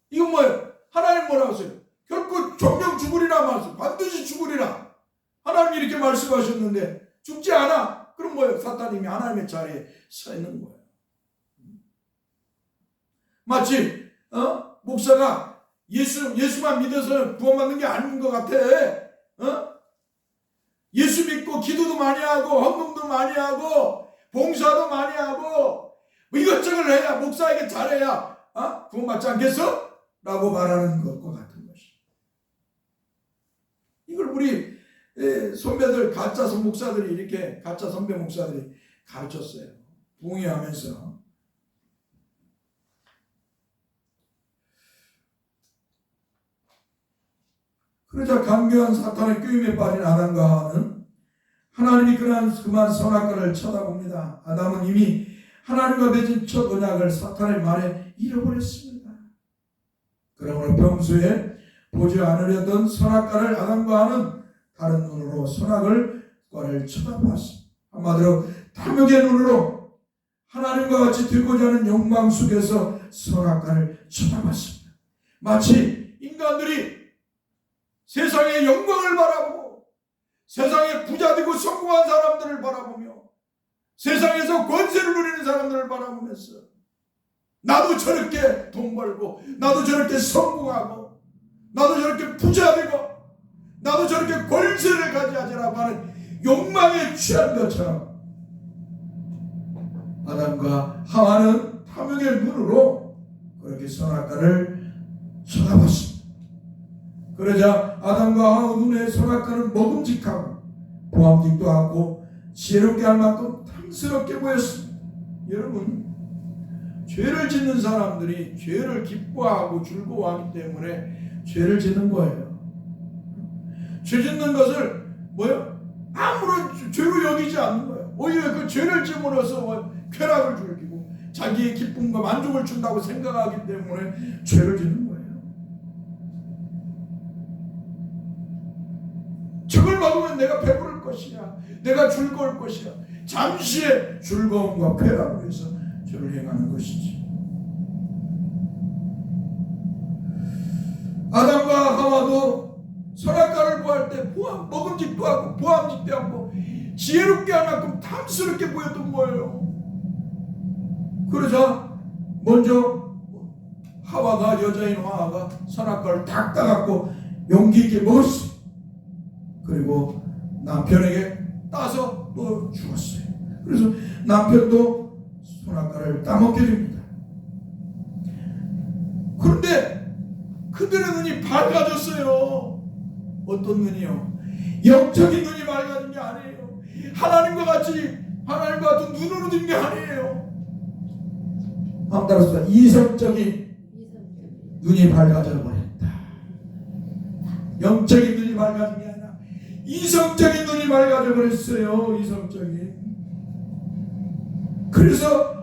이건 뭐예요? 하나님 뭐라고 하세요? 결코 정령 죽으리라 말씀, 반드시 죽으리라. 하나님이 이렇게 말씀하셨는데 죽지 않아? 그럼 뭐예요? 사탄님이 하나님의 자리에 서 있는 거예요. 마치 목사가 예수만 믿어서 구원받는 게 아닌 것 같아. 예수 믿고 기도도 많이 하고 헌금도 많이 하고 봉사도 많이 하고 뭐 이것저것 해야, 목사에게 잘해야 구원받지 않겠어? 라고 말하는 것과 같은 것이. 이걸 우리 선배들, 가짜 목사들이 이렇게, 가짜 선배 목사들이 가르쳤어요. 부흥회하면서. 그러자 간교한 사탄의 꾀임에 빠진 아담과 하와는 하나님이 그만 선악과를 쳐다봅니다. 아담은 이미 하나님과 맺은 첫 언약을 사탄의 말에 잃어버렸습니다. 그러므로 평소에 보지 않으려던 선악과를 아담과 하와는 다른 눈으로 선악과를 쳐다보았습니다. 한마디로 탐욕의 눈으로 하나님과 같이 되고자 하는 욕망 속에서 선악과를 쳐다봤습니다. 마치 인간들이 세상의 영광을 바라보고 세상에 부자되고 성공한 사람들을 바라보며 세상에서 권세를 누리는 사람들을 바라보면서 나도 저렇게 돈 벌고 나도 저렇게 성공하고 나도 저렇게 부자 되고 나도 저렇게 권세를 가져야지라고 하는 욕망에 취한 것처럼 아담과 하와는 탐욕의 눈으로 그렇게 선악과를 쳐다봤습니다. 그러자 아담과 하와 눈에 선악과는 먹음직하고 보암직도 않고 지혜롭게 할 만큼 탐스럽게 보였습니다. 여러분, 죄를 짓는 사람들이 죄를 기뻐하고 즐거워하기 때문에 죄를 짓는 거예요. 죄 짓는 것을 뭐요? 아무런 죄로 여기지 않는 거예요. 오히려 그 죄를 짓으로써 쾌락을 즐기고 자기의 기쁨과 만족을 준다고 생각하기 때문에 죄를 짓는 거예요. 저걸 먹으면 내가 배부를 것이야, 내가 즐거울 것이야, 잠시의 즐거움과 쾌락을 위해서 죄를 행하는 것이지. 아담과 하와도 선악과를 구할 때 먹음직도 하고 보암직도 하고 지혜롭게 할 만큼 탐스럽게 보였던 거예요. 그러자 먼저 여자인 하와가 선악과를 딱 따갖고 용기 있게 먹었어요. 그리고 남편에게 따서 또 주었어요. 그래서 남편도 선악과를 따먹게 됩니다. 그런데 그들의 눈이 밝아졌어요. 어떤 눈이요? 영적인 눈이 밝아진 게 아니에요. 하나님과 같은 눈으로 된 게 아니에요. 따라서 이성적인 눈이 밝아져 버렸다. 영적인 눈이 밝아진 게 아니라 이성적인 눈이 밝아져 버렸어요. 이성적인. 그래서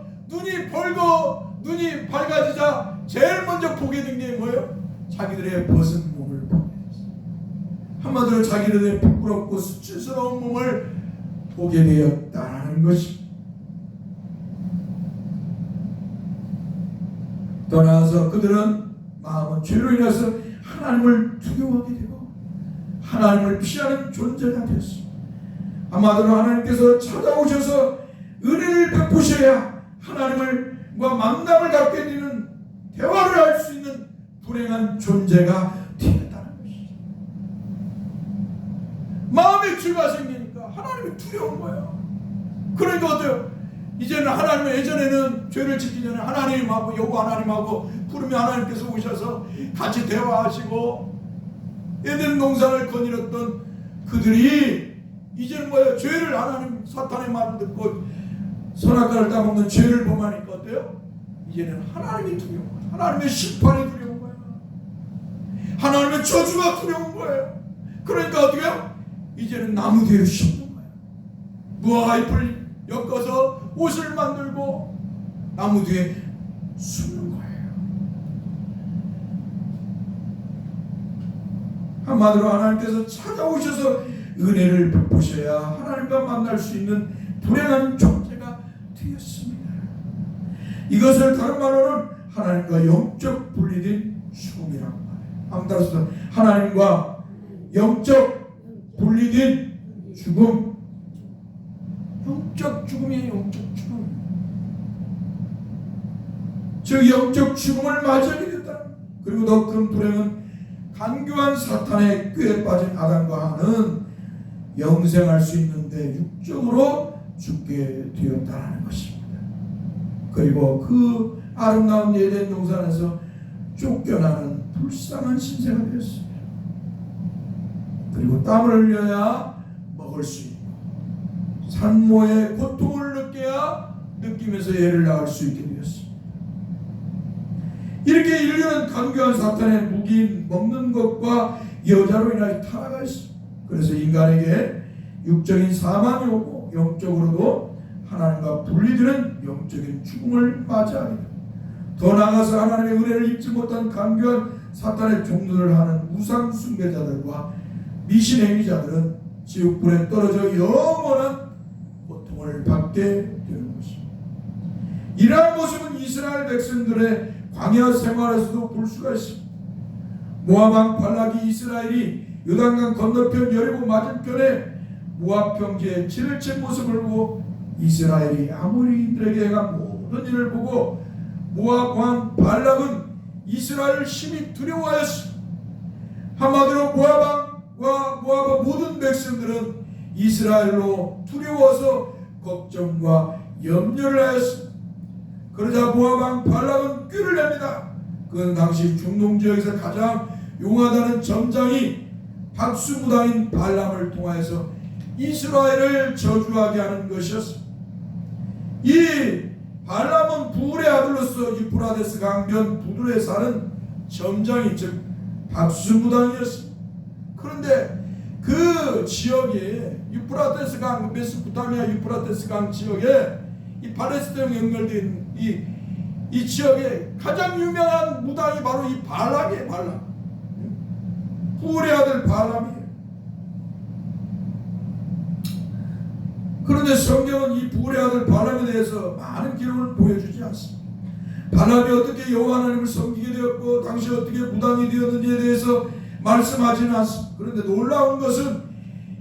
눈이 밝아지자 제일 먼저 보게 된 게 뭐예요? 자기들의 벗은 몸을 보게 됐어요. 한마디로 자기들의 부끄럽고 수치스러운 몸을 보게 되었다는 것입니다. 더 나아가서 그들은 마음은 죄로 인해서 하나님을 두려워하게 되고 하나님을 피하는 존재가 되었습니다. 한마디로 하나님께서 찾아오셔서 은혜를 베푸셔야 하나님과 만남을 갖게 되는 대화를 할 수 있는 불행한 존재가 되었다는 것이죠. 마음에 죄가 생기니까 하나님이 두려운 거예요. 그러니까 어때요? 이제는 하나님은 예전에는 죄를 짓기 전에 하나님하고 여호와 하나님하고 부르면 하나님께서 오셔서 같이 대화하시고 에덴 동산을 거닐었던 그들이 이제는 뭐예요? 죄를 하나님 사탄의 말을 듣고 선악과를 따먹는 죄를 범하니까 어때요? 이제는 하나님이 두려운 거예요. 하나님의 심판이 두려운 거예요. 하나님의 저주가 두려운 거예요. 그러니까 어떻게 해요? 이제는 나무 뒤에 숨는 거예요. 무화과잎을 엮어서 옷을 만들고 나무 뒤에 숨는 거예요. 한마디로 하나님께서 찾아오셔서 은혜를 베푸셔야 하나님과 만날 수 있는 불행한 존재가 되었습니다. 이것을 다른 말로는 하나님과 영적 분리된 죽음이라고 말해요. 따라서 하나님과 영적 분리된 죽음, 영적 죽음이에요. 영적 죽음. 즉 영적 죽음을 맞이하게 됐다. 그리고 더 큰 불행은 간교한 사탄의 꾀에 빠진 아담과 하와는 영생할 수 있는데 육적으로 죽게 되었다는 것입니다. 그리고 그 아름다운 에덴 동산에서 쫓겨나는 불쌍한 신세가 되었습니다. 그리고 땀을 흘려야 먹을 수 있고 산모의 고통을 느끼면서 애를 낳을 수 있게 되었습니다. 이렇게 인류는 간교한 사탄의 무기인 먹는 것과 여자로 인하여 타락하 있습니다. 그래서 인간에게 육적인 사망이 오고 영적으로도 하나님과 분리되는 영적인 죽음을 맞이하게 됩니다. 더 나아가서 하나님의 은혜를 입지 못한 간교한 사탄의 종노를 하는 우상 숭배자들과 미신행위자들은 지옥불에 떨어져 영원한 고통을 받게 되는 것입니다. 이러한 모습은 이스라엘 백성들의 광야 생활에서도 볼 수가 있습니다. 모압 왕 발락이 이스라엘이 요단강 건너편 여리고 맞은편에 모압 평지에 진을 친 모습을 보고 이스라엘이 아모리인들에게 행한 모든 일을 보고 모압 왕 발락은 이스라엘을 심히 두려워하였습니다. 한마디로 모압 모든 백성들은 이스라엘로 두려워서 걱정과 염려를 하였습니다. 그러자 모압 왕 발락은 꾀를 냅니다. 그는 당시 중동 지역에서 가장 용하다는 점장이 박수무당인 발람을 통하여서 이스라엘을 저주하게 하는 것이었습니다. 이 발람은 부울의 아들로서 유프라데스 강변 부두에 사는 점장이 즉 박수무당이었습니다. 그런데 그 지역에 유프라데스 강, 메소포타미아 유프라데스 강 지역에 이 팔레스타인과 연결된 이 지역에 가장 유명한 무당이 바로 이 발람이에요. 발람. 부울의 아들 발람이에요. 그런데 성경은 이 부울의 아들 발람에 대해서 많은 기록을 보여주지 않습니다. 발람이 어떻게 여호와 하나님을 섬기게 되었고 당시 어떻게 무당이 되었는지에 대해서 말씀하지는 않습니다. 그런데 놀라운 것은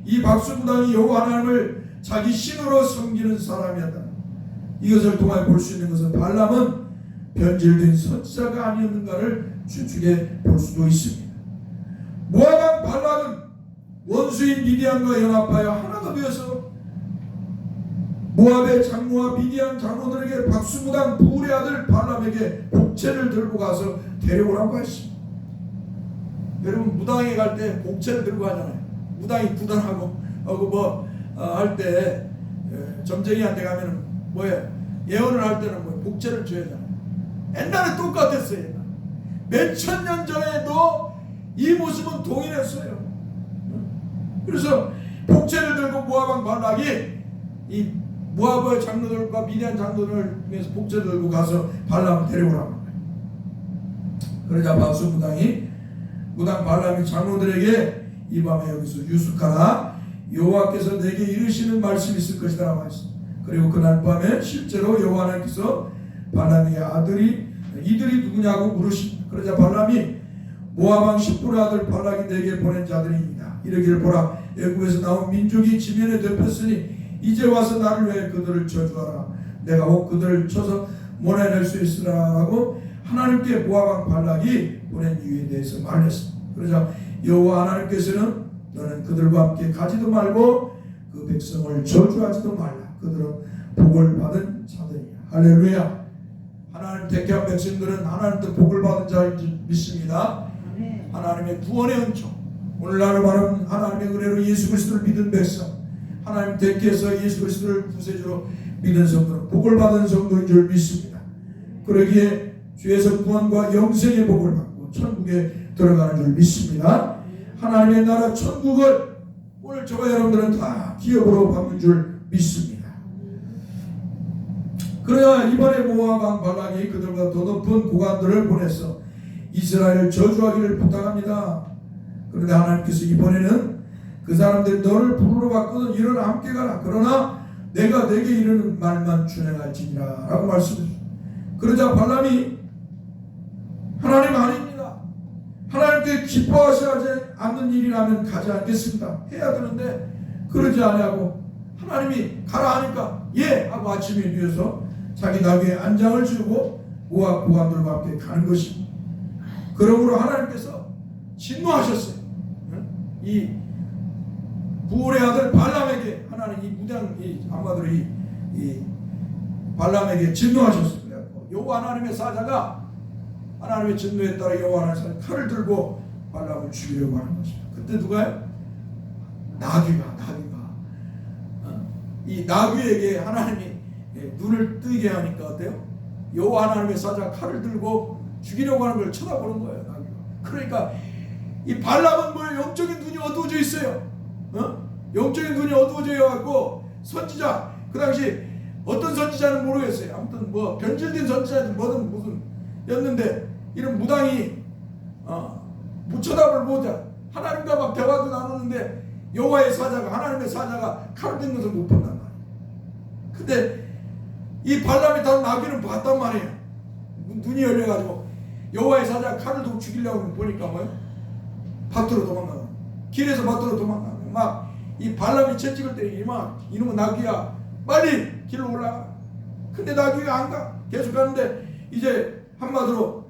이 박수무당이 여호와 하나님을 자기 신으로 섬기는 사람이었다. 이것을 통해 볼 수 있는 것은 발람은 변질된 선지자가 아니었는가를 추측해 볼 수도 있습니다. 모압 왕 발락은 원수인 미디안과 연합하여 하나가 되어서 모압의 장로와 미디안 장로들에게 박수무당 부울의 아들 발람에게 복채를 들고 가서 데려오라고 했습니다. 여러분 무당에 갈 때 복채를 들고 가잖아요. 무당이 부단하고 할 때 점쟁이한테 가면은 뭐예요? 예언을 할 때는 뭐 복채를 줘야 하잖아요. 옛날에 똑같았어요. 몇천 년 전에도 이 모습은 동일했어요. 그래서 복채를 들고 모압 왕 발락이 이 모압의 장로들과 미디안 장로들을 위해서 복채를 들고 가서 발람을 데려오라고 합니다. 그러자 박수무당이 무당 발람이 장로들에게 이 밤에 여기서 유숙하라. 여호와께서 내게 이르시는 말씀이 있을 것이다 라고 했습니다. 그리고 그날 밤에 실제로 여호와 하나님께서 발람의 아들이 이들이 누구냐고 물으십니다. 그러자 발람이 모압 왕 십불의 아들 발락이 내게 보낸 자들입니다. 이르기를 보라 애굽에서 나온 민족이 지면에 덮였으니 이제 와서 나를 위해 그들을 저주하라. 내가 혹 그들을 쳐서 몰아낼 수 있으라 하고 하나님께 모압 왕 발락이 보낸 이유에 대해서 말했습니다. 그러자 여호와 하나님께서는 너는 그들과 함께 가지도 말고 그 백성을 저주하지도 말라. 그들은 복을 받은 자들이야. 할렐루야. 하나님 택한 백성들은 하나님도 복을 받은 자인 줄 믿습니다. 하나님의 구원의 은총, 오늘날 바른 하나님의 은혜로 예수 그리스도를 믿은 백성, 하나님 택해서 예수 그리스도를 구세주로 믿은 성도는 복을 받은 성도인 줄 믿습니다. 그러기에 주에서 구원과 영생의 복을 받고 천국에 들어가는 줄 믿습니다. 하나님의 나라 천국을 오늘 저와 여러분들은 다 기업으로 받는 줄 믿습니다. 그래야 이번에 모압 왕 발락이 그들보다 더 높은 고관들을 보내서 이스라엘을 저주하기를 부탁합니다. 그런데 하나님께서 이번에는 그 사람들이 너를 부르러 왔거든 일어나 함께 가라. 그러나 내가 내게 이르는 말만 준행할지니라 라고 말씀하셨습니다. 그러자 발람이 하나님 아닙니다. 하나님께 기뻐하시지 않는 일이라면 가지 않겠습니다. 해야 되는데 그러지 아니하고 하나님이 가라 하니까 예 하고 아침에 일어서 자기 나귀에 안장을 주고 모압 고관들과 함께 가는 것입니다. 그러므로 하나님께서 진노하셨어요. 이 부울의 아들 발람에게 하나님 이 무당 한마디로 이 발람에게 진노하셨어요. 여호와 하나님의 사자가 하나님의 진노에 따라 여호와 하나님의 칼을 들고 발람을 죽이려고 하는 것입니다. 그때 누가요? 나귀가 이 나귀에게 하나님이 눈을 뜨게 하니까 어때요? 여호와 하나님의 사자가 칼을 들고 죽이려고 하는 걸 쳐다보는 거예요. 나귀가. 그러니까 이 발람은 뭐 영적인 눈이 어두워져 있어요. 영적인 눈이 어두워져 갖고 선지자 그 당시 어떤 선지자는 모르겠어요. 아무튼 뭐 변질된 선지자든 뭐든 무슨 였는데 이런 무당이 못 쳐다볼 못해. 하나님과 막 대화도 나누는데 여호와의 사자가 하나님의 사자가 칼을 든 것을 못 본단 말이에요. 근데 이 발람이 단 나귀는 봤단 말이에요. 눈이 열려가지고 여호와의 사자가 칼을 들고 죽이려고 보니까 뭐예요? 밭으로 도망가고 길에서 밭으로 도망가고 막 이 발람이 채찍을 때리니 막 이놈은 나귀야 빨리 길로 올라가. 근데 나귀가 안 가. 계속 가는데 이제 한마디로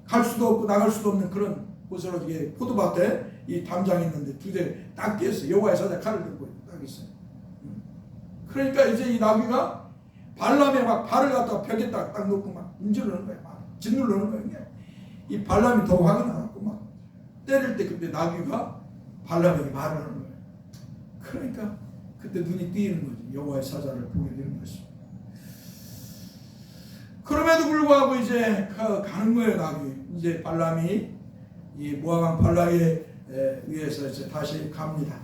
갈 수도 없고 나갈 수도 없는 그런 곳으로 이게 포도밭에 이 담장이 있는데 두 대 딱 뛰었어요. 여호와의 사자 칼을 들고 딱 있어요. 그러니까 이제 이 나귀가 발람에 막 발을 갖다가 벽에 딱 놓고 막 문지르는 거야. 막 짓누르는 거야. 이 발람이 더 화가 나갖고 막 때릴 때 그때 나귀가 발람에게 말을 하는 거예요. 그러니까 그때 눈이 띄는 거지. 여호와의 사자를 보게 되는 것입니다. 그럼에도 불구하고 이제 가는 거예요. 나귀. 이제 발람이 이 모압 왕 발락에 의해서 이제 다시 갑니다.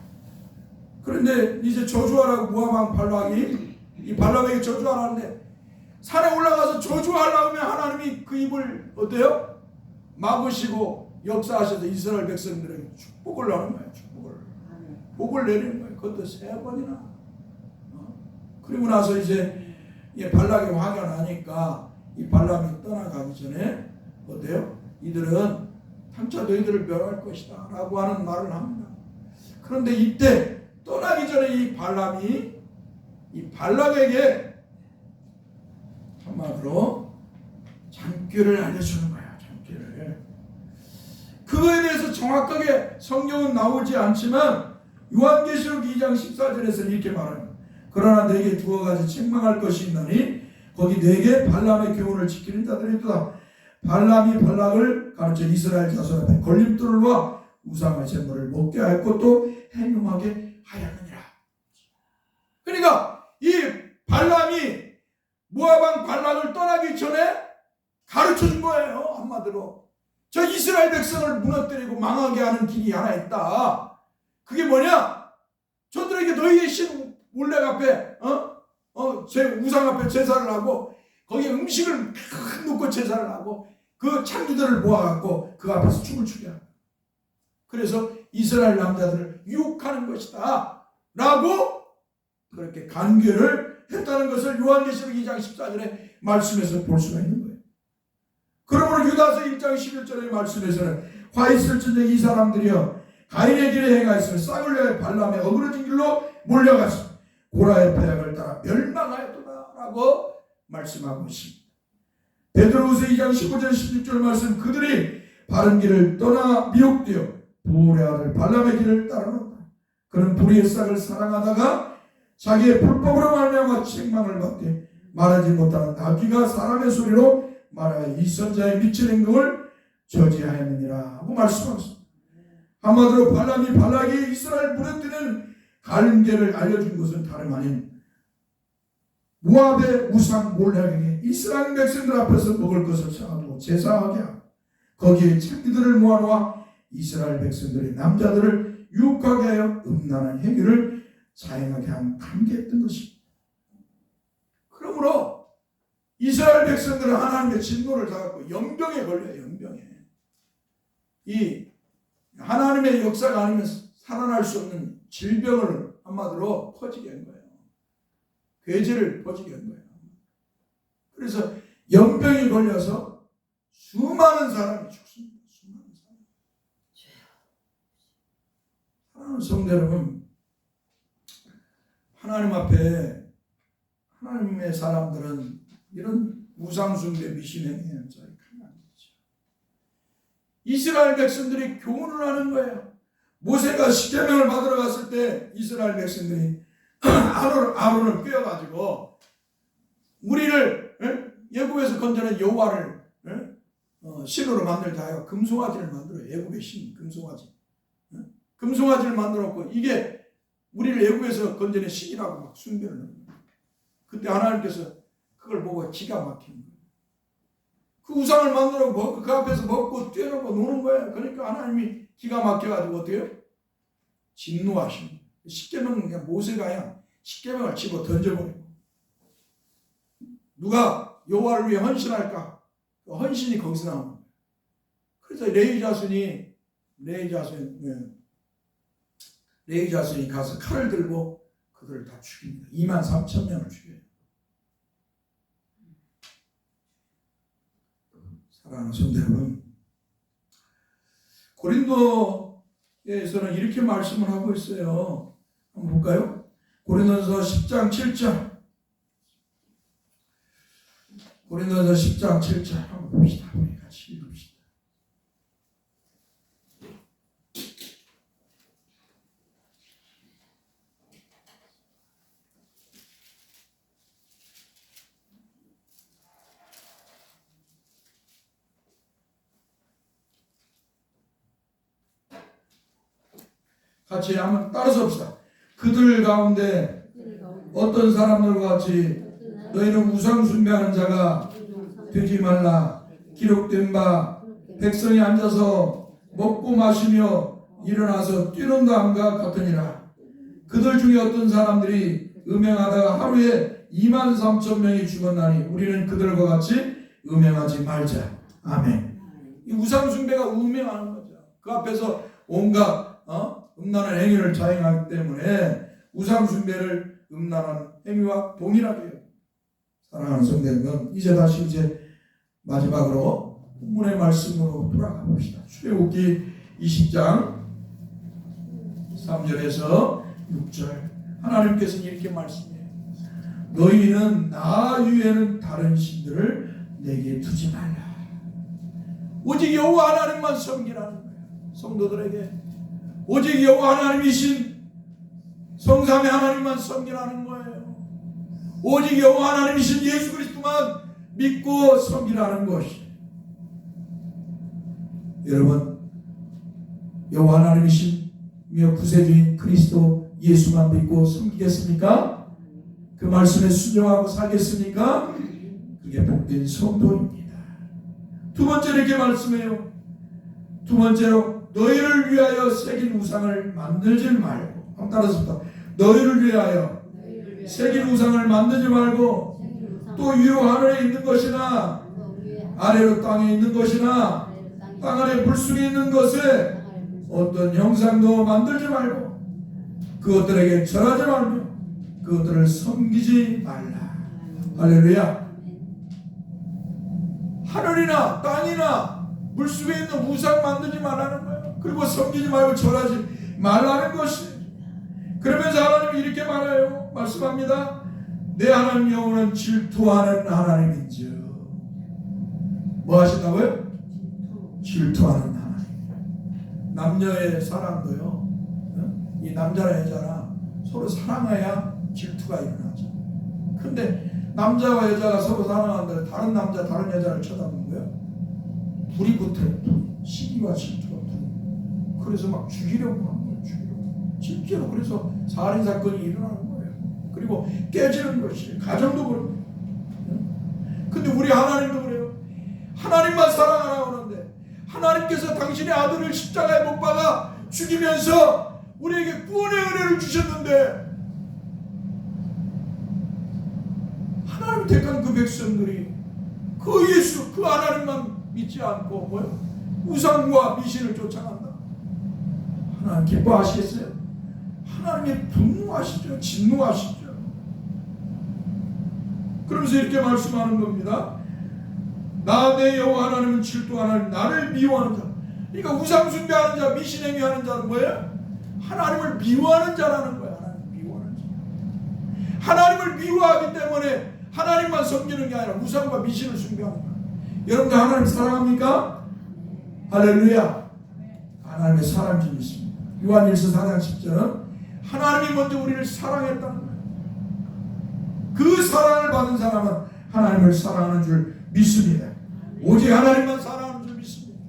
그런데 이제 저주하라고 모압 왕 발락이 이 발람에게 저주하라는데 산에 올라가서 저주하려면 하나님이 그 입을 어때요? 막으시고 역사하셔서 이스라엘 백성들에게 축복을 하는 거예요. 복을 내리는 거예요. 그것도 3번이나. 그리고 나서 이제 발락이 화가 나니까 이 발람이 떠나가기 전에 어때요? 이들은 장차 너희들을 멸할 것이다 라고 하는 말을 합니다. 그런데 이때 떠나기 전에 이 발람이 이 발락에게 한마디로 장기를 알려주는 거야. 장기를. 그거에 대해서 정확하게 성경은 나오지 않지만 요한계시록 2장 14절에서는 이렇게 말합니다. 그러나 내게 2가지 책망할 것이 있나니 거기 내게 발람의 교훈을 지키는 자들이 있도다. 발람이 발락을 가르쳐 이스라엘 자손 앞에 걸림돌과 우상의 제물을 먹게 하였고 또 행용하게 하였느니라. 그러니까 이 발람이 모압 왕 발락을 떠나기 전에 가르쳐 준 거예요. 한마디로 저 이스라엘 백성을 무너뜨리고 망하게 하는 길이 하나 있다. 그게 뭐냐? 저들에게 너희의 신 몰렉 앞에 제 우상 앞에 제사를 하고 거기에 음식을 놓고 제사를 하고 그 창기들을 모아갖고 그 앞에서 춤을 추게 합니다. 그래서 이스라엘 남자들을 유혹하는 것이다 라고 그렇게 간계를 했다는 것을 요한계시록 2장 14절의 말씀에서 볼 수가 있는 거예요. 그러므로 유다서 1장 11절의 말씀에서는 화 있을진대 이 사람들이여 가인의 길에 행하였으며 싹을 내어 발람의 어그러진 길로 몰려가서 고라의 패역을 따라 멸망하였도다 라고 말씀하고 있습니다. 베드로후서 2장 15절 16절 말씀 그들이 바른 길을 떠나 미혹되어 부올의 아들 발람의 길을 따르는다. 그는 불의의 싹을 사랑하다가 자기의 불법으로 말미암아 책망을 받게 말하지 못하는 나귀가 사람의 소리로 말하여 이 선자의 미친 행동을 저지하였느니라 하고 말씀하셨습니다. 한마디로 발락이 이스라엘 무너뜨리는 갈림길을 알려준 것은 다름 아닌 모압의 우상 몰락에게 이스라엘 백성들 앞에서 먹을 것을 사두고 제사하게 하고 거기에 창기들을 모아놓아 이스라엘 백성들의 남자들을 유혹하게 하여 음란한 행위를 자행하게 한 감개했던 것입니다. 그러므로 이스라엘 백성들은 하나님의 진노를 당하고 연병에 걸려요. 연병에. 이 하나님의 역사가 아니면 살아날 수 없는 질병을 한마디로 퍼지게 한 거예요. 괴제를 퍼지게 한 거예요. 그래서 연병이 걸려서 수많은 사람이 죽습니다. 수많은 사람. 사랑하는 성도 여러분, 하나님 앞에 하나님의 사람들은 이런 우상숭배 미신행위는 저희 가면 안 되죠. 이스라엘 백성들이 교훈을 하는 거예요. 모세가 십계명을 받으러 갔을 때 이스라엘 백성들이 아론을 꿰어가지고 우리를 애굽에서 건져낸 여호와를 신으로 만들다 하여 금송아지를 만들어요. 애굽의 신 금송아지. 금송아지를 만들었고 이게 우리를 애굽에서 건져낸 신이라고 막 숭배를 합니다. 그때 하나님께서 그걸 보고 기가 막힌 거예요. 그 우상을 만들고 그 앞에서 먹고 뛰어놀고 노는 거예요. 그러니까 하나님이 기가 막혀가지고 어떻게 해요? 진노하신 거예요. 십계명은 그냥 모세가 그냥 십계명을 집어 던져버리고 누가 여호와를 위해 헌신할까? 그 헌신이 거기서 나오는 거예요. 그래서 레위 자손이 가서 칼을 들고 그들을 다 죽입니다. 23,000명을 죽여요. 사랑하는 성도 여러분, 고린도에서는 이렇게 말씀을 하고 있어요. 한번 볼까요? 고린도서 10장 7절. 고린도서 10장 7절 한번 봅시다. 우리 같이 읽읍시다. 같이 한번 따라서 봅시다. 그들 가운데 어떤 사람들과 같이 너희는 우상 숭배하는 자가 되지 말라. 기록된 바 백성이 앉아서 먹고 마시며 일어나서 뛰는 다음과 같으니라. 그들 중에 어떤 사람들이 음행하다가 하루에 23,000명이 죽었나니 우리는 그들과 같이 음행하지 말자. 아멘. 이 우상 숭배가 음행하는 거죠. 그 앞에서 온갖 음란한 행위를 자행하기 때문에 우상 숭배를 음란한 행위와 동일하게 해요. 사랑하는 성도님은 이제 마지막으로 본문의 말씀으로 돌아가 봅시다. 출애굽기 20장 3절에서 6절 하나님께서는 이렇게 말씀해요. 너희는 나 위에는 다른 신들을 내게 두지 말라. 오직 여호와 하나님만 섬기라는 거예요. 성도들에게 오직 여호와 하나님이신 성삼위 하나님만 섬기라는 거예요. 오직 여호와 하나님이신 예수 그리스도만 믿고 섬기라는 것이. 여러분, 여호와 하나님이시며 구세주인 그리스도 예수만 믿고 섬기겠습니까? 그 말씀에 순종하고 살겠습니까? 그게 복된 성도입니다. 두 번째로 이렇게 말씀해요. 두 번째로 너희를 위하여 새긴 우상을 만들지 말고. 한번 따라서 너희를 위하여 새긴 우상을 만들지 말고 또 위로 하늘에 있는 것이나 아래로 땅에 있는 것이나 땅 아래 물속에 있는 것에 어떤 형상도 만들지 말고 그것들에게 절하지 말며 그것들을 섬기지 말라. 할렐루야. 하늘이나 땅이나 물속에 있는 우상 만들지 말라는 거예요. 그리고 섬기지 말고 절하지 말라는 것이. 그러면서 하나님이 이렇게 말해요. 말씀합니다. 내 하나님 여호와는 질투하는 하나님인지요. 뭐 하신다고요? 질투하는 하나님. 남녀의 사랑도요, 이 남자나 여자나 서로 사랑해야 질투가 일어나죠. 근데 남자와 여자가 서로 사랑하는데 다른 남자 다른 여자를 쳐다보는 거예요. 불이 붙어요. 시기와 질투가 붙어요. 그래서 막 죽이려고 하는 거예요. 실제로 그래서 살인사건이 일어나는 거예요. 그리고 깨지는 것이 가정도 그렇고. 근데 우리 하나님도 그래요. 하나님만 사랑하라고 하는데 하나님께서 당신의 아들을 십자가에 못 박아 죽이면서 우리에게 구원의 은혜를 주셨는데 하나님 택한 그 백성들이 그 예수 그 하나님만 믿지 않고 뭐요? 우상과 미신을 쫓아간다. 하나님 기뻐하시겠어요? 하나님이 분노하시죠. 진노하시죠. 그러면서 이렇게 말씀하는 겁니다. 나 내 여호와 하나님은 질투하는 나를 미워하는 자. 그러니까 우상 숭배하는 자, 미신 행위하는 자는 뭐예요? 하나님을 미워하는 자라는 거예요. 하나님을 미워하는 자. 하나님을 미워하기 때문에 하나님만 섬기는 게 아니라 우상과 미신을 숭배하는 거예요. 여러분들 하나님 사랑합니까? 할렐루야. 하나님의 사랑이 있습니다. 요한일서 4장 10절은 하나님이 먼저 우리를 사랑했다는 거예요. 그 사랑을 받은 사람은 하나님을 사랑하는 줄 믿습니다. 오직 하나님만 사랑하는 줄 믿습니다.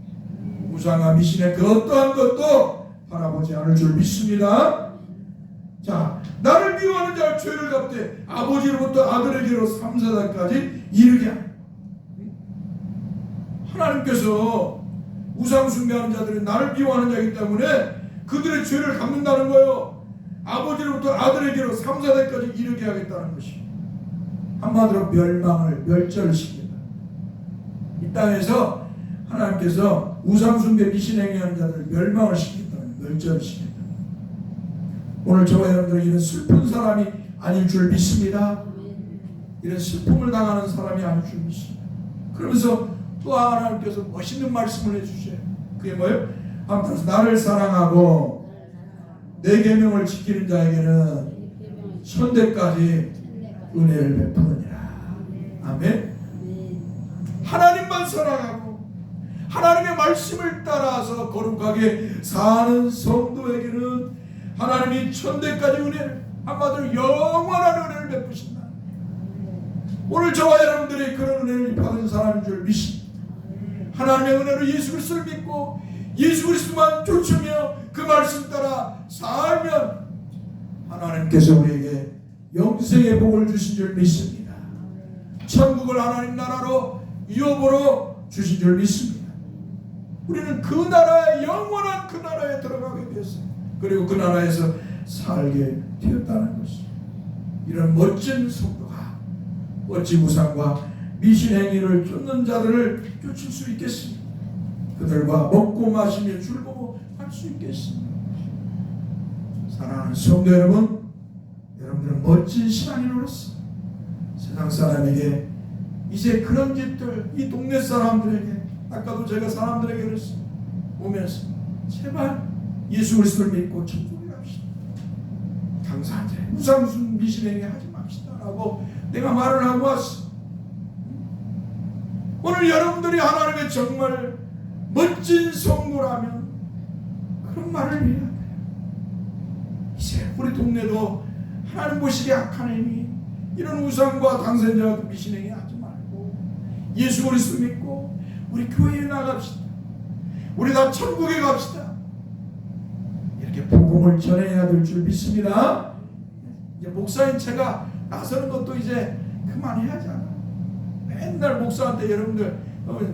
우상과 미신의 그 어떠한 것도 바라보지 않을 줄 믿습니다. 자, 나를 미워하는 자를 죄를 갚되 아버지로부터 아들에게로 3, 4代까지 이르게 하라. 하나님께서 우상 숭배하는 자들은 나를 미워하는 자이기 때문에 그들의 죄를 갚는다는 거예요. 아버지로부터 아들에게로 3, 4代까지 이르게 하겠다는 것이. 한마디로 멸절을 시킨다. 이 땅에서 하나님께서 우상 숭배 미신 행위하는 자들을 멸망을 시킨다는 멸절을 시킨다. 오늘 저와 여러분들은 이런 슬픈 사람이 아닐 줄 믿습니다. 이런 슬픔을 당하는 사람이 아닐 줄 믿습니다. 그러면서 또 하나님께서 멋있는 말씀을 해주셔요. 그게 뭐예요? 한편에서 나를 사랑하고 내 계명을 지키는 자에게는 천대까지 은혜를 베푸느니라. 아멘. 하나님만 사랑하고 하나님의 말씀을 따라서 거룩하게 사는 성도에게는 하나님이 천대까지 은혜를, 한마디로 영원한 은혜를 베푸신다. 오늘 저와 여러분들이 그런 은혜를 받은 사람인 줄 믿습니다. 하나님의 은혜로 예수 그리스도를 믿고 예수 그리스도만 쫓으며 그 말씀 따라 살면 하나님께서 우리에게 영생의 복을 주신 줄 믿습니다. 천국을 하나님 나라로 유업으로 주신 줄 믿습니다. 우리는 그 나라의 영원한 그 나라에 들어가게 되었어요. 그리고 그 나라에서 살게 되었다는 것입니다. 이런 멋진 성도가 멋진 우상과 미신 행위를 쫓는 자들을 쫓을 수 있겠습니다. 그들과 먹고 마시며 줄보고 할 수 있겠습니다. 사랑하는 성도 여러분, 여러분들은 멋진 신앙인으로서 세상 사람에게 이제 그런 짓들, 이 동네 사람들에게, 아까도 제가 사람들에게 그랬어요. 오면서 제발 예수 그리스도를 믿고 천국에 갑시다. 당사자 우상순 미신행위 하지 맙시다 라고 내가 말을 하고 왔어. 오늘 여러분들이 하나님의 정말 멋진 성도라면 그런 말을 해야 돼요. 이제 우리 동네도 하나님 보시기에 악한 행위, 이런 우상과 당선자와 미신행위 하지 말고 예수 그리스도 믿고 우리 교회에 나갑시다. 우리 다 천국에 갑시다. 이렇게 복음을 전해야 될 줄 믿습니다. 이제 목사인 제가 나서는 것도 이제 그만해야잖아. 맨날 목사한테 여러분들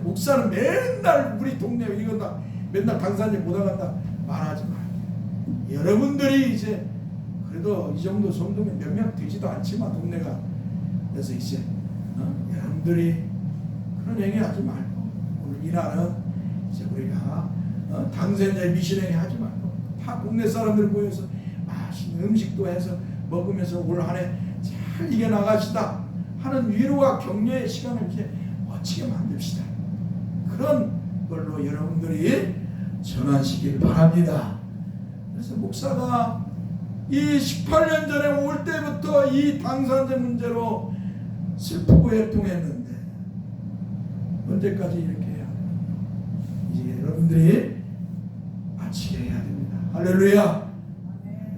목사는 맨날 우리 동네 이거 다 맨날 당사자 못 나간다 말하지 말고, 여러분들이 이제 그래도 이 정도 성도면 몇 명 되지도 않지만 동네가, 그래서 이제 여러분들이 그런 행위 하지 말고 오늘 이날은 이제 우리가 당사자의 미신행위 하지 말고 다 동네 사람들 모여서 맛있는 음식도 해서 먹으면서 올 한 해 잘 이겨나가시다 하는 위로와 격려의 시간을 이렇게 멋지게 만듭시다. 그런 걸로 여러분들이 전환시키길 바랍니다. 그래서 목사가 이 18년 전에 올 때부터 이 당사자 문제로 슬프고 애통했는데 언제까지 이렇게 해야 돼요? 이제 여러분들이 마치게 해야 됩니다. 할렐루야.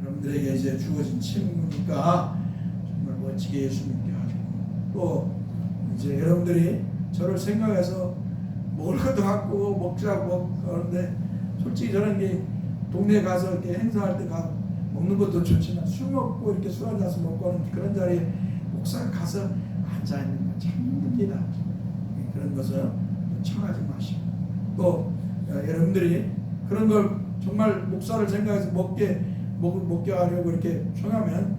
여러분들에게 이제 주어진 책무니까 정말 멋지게 예수 믿게 하시고, 또 이제 여러분들이 저를 생각해서 먹을 것도 갖고 먹자고 그러는데, 솔직히 저는 게 동네 가서 이렇게 행사할 때 가 먹는 것도 좋지만 술 먹고 이렇게 술 한잔 먹고 하는 그런 자리에 목사가 가서 앉아 있는 건 참 힘듭니다. 그런 것은 청하지 마시고, 또 여러분들이 그런 걸 정말 목사를 생각해서 먹게 하려고 이렇게 청하면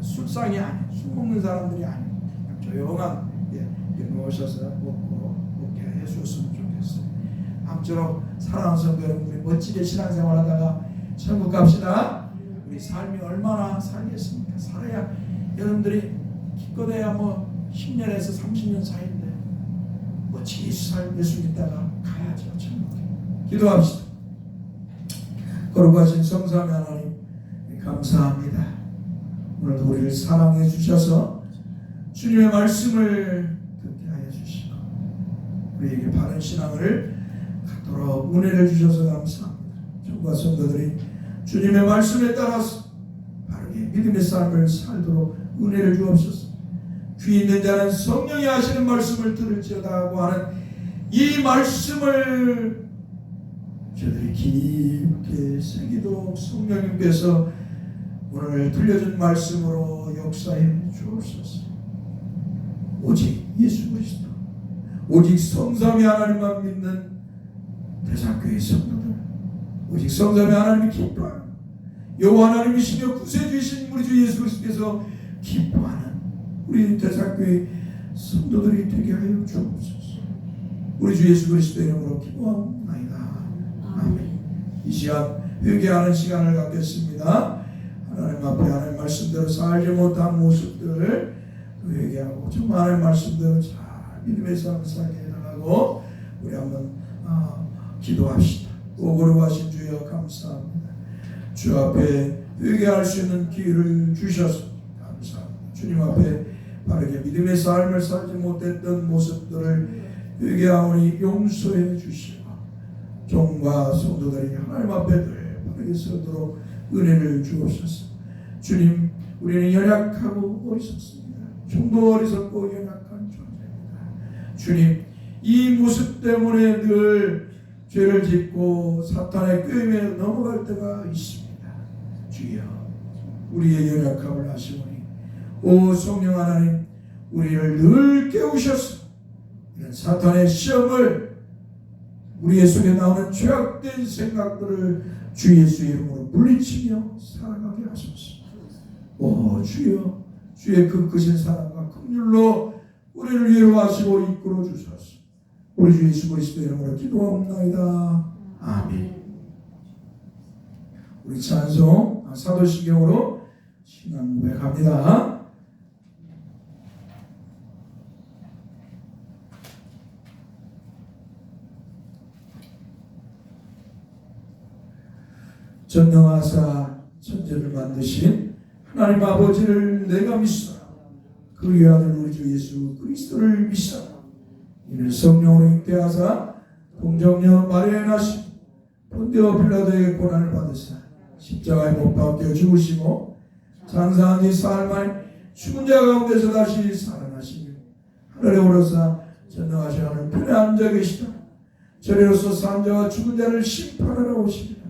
술상이 아니에요. 술 먹는 사람들이 아니에요. 조용한 이렇게 모셔서 먹게 해주었으면 좋겠어요. 아무쪼록 사랑하는 성도 여러분들이 멋지게 신앙생활하다가 천국 갑시다. 우리 삶이 얼마나 살겠습니까? 살아야 여러분들이 기껏해야 뭐 10년에서 30년 사이인데 멋지게 예수 믿다가 가야죠. 천국에. 기도합시다. 거룩하신 성삼위 하나님 감사합니다. 오늘도 우리를 사랑해 주셔서 주님의 말씀을 듣게 하여 주시고 우리에게 바른 신앙을 갖도록 은혜를 주셔서 감사합니다. 저와 성도들이 주님의 말씀에 따라서 바르게 믿음의 삶을 살도록 은혜를 주옵소서. 귀 있는 자는 성령이 하시는 말씀을 들을지어다 하고 하는 이 말씀을 저들이 깊게 새기도록 성령님께서 오늘 들려준 말씀으로 역사해 주옵소서. 오직 예수 그리스도, 오직 성삼위 하나님만 믿는 대상교회 성도들, 오직 성삼위 하나님이 기뻐하는 여호와 하나님이시며 구세주이신 우리 주 예수 그리스도께서 기뻐하는 우리 대상교회 성도들이 되게 하여 주옵소서. 우리 주 예수 그리스도 이름으로 기도하옵나이다. 아멘. 이 시간 회개하는 시간을 갖겠습니다. 하나님 앞에 하나님 말씀대로 살지 못한 모습들을 회개하고 정말 하나님 말씀대로 잘 믿음의 삶을 살게 해달라고 우리 한번 기도합시다. 오거룩하신 주여 감사합니다. 주 앞에 회개할 수 있는 기회를 주셔서 주님 앞에 바르게 믿음의 삶을 살지 못했던 모습들을 회개하오니 용서해 주시고 종과 성도들이 하나님 앞에 늘 바르게 서도록 은혜를 주옵소서. 주님, 우리는 연약하고 어리석습니다. 종도 어리석고 연약한 존재입니다. 주님, 이 모습 때문에 늘 죄를 짓고 사탄의 꾀임에 넘어갈 때가 있습니다. 주여, 우리의 연약함을 아시오니 오 성령 하나님, 우리를 늘 깨우셔서 이런 사탄의 시험을 우리의 속에 나오는 죄악된 생각들을 주 예수의 이름으로 물리치며 살아가게 하소서. 오 주여, 주의 그 크신 사랑과 긍휼로 우리를 위로하시고 이끌어 주소서. 우리 주 예수 그리스도의 이름으로 기도하옵나이다. 아멘. 우리 찬송 사도신경으로 신앙 고백합니다. 전능하사 천지를 만드신 하나님 아버지를 내가 믿사 그 위아들 우리 주 예수 그리스도를 믿사 이는 성령으로 잉태하사 동정녀 마리아에 나시고 본디오 빌라도에게 고난을 받으사 십자가에 못 박혀 죽으시고 장사한 지 사흘 만에 죽은 자 가운데서 다시 살아나시며 하늘에 오르사 전능하신 하늘 편에 앉아 계시다. 저리로서 산 자와 죽은 자를 심판하러 오시리라.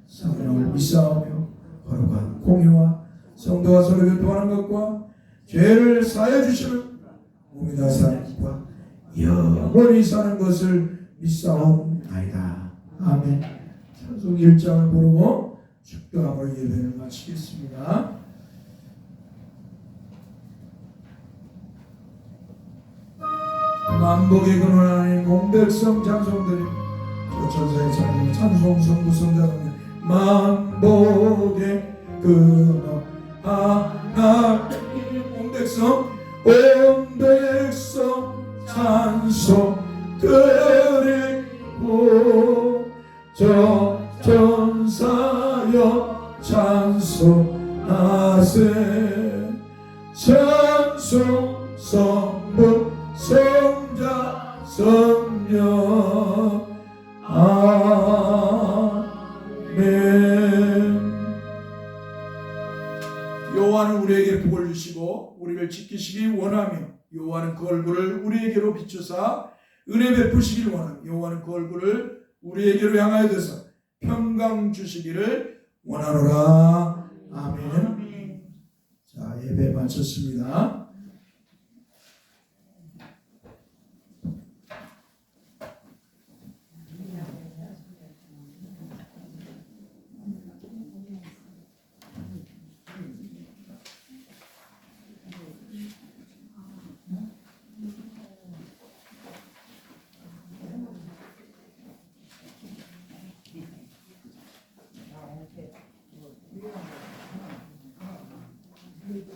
성령을 믿사오며 거룩한 공유와 성도와 서로 교통하는 것과 죄를 사해 주시는 몸이 다 사는 것과 영원히 사는 것을 믿사옵나이다. 아멘. 찬송 1장을 부르고 축도함으로 예배를 마치겠습니다. 만복의 근원 하나님 공백성 찬송드림 천사의 찬송 찬송 성부성자님 만복의 근원 하나님 온백성 찬송 드리고 저 천사여 찬송하세 찬송 성부 성자 성령 아멘. 여호와는 우리에게 복을 주시고 우리를 지키시기 원하며 여호와는 그 얼굴을 우리에게로 비추사 은혜 베푸시길 원하며 여호와는 그 얼굴을 우리에게로 향하여 드사 평강 주시기를 원하노라. 아멘. 자, 예배 마쳤습니다. 이렇게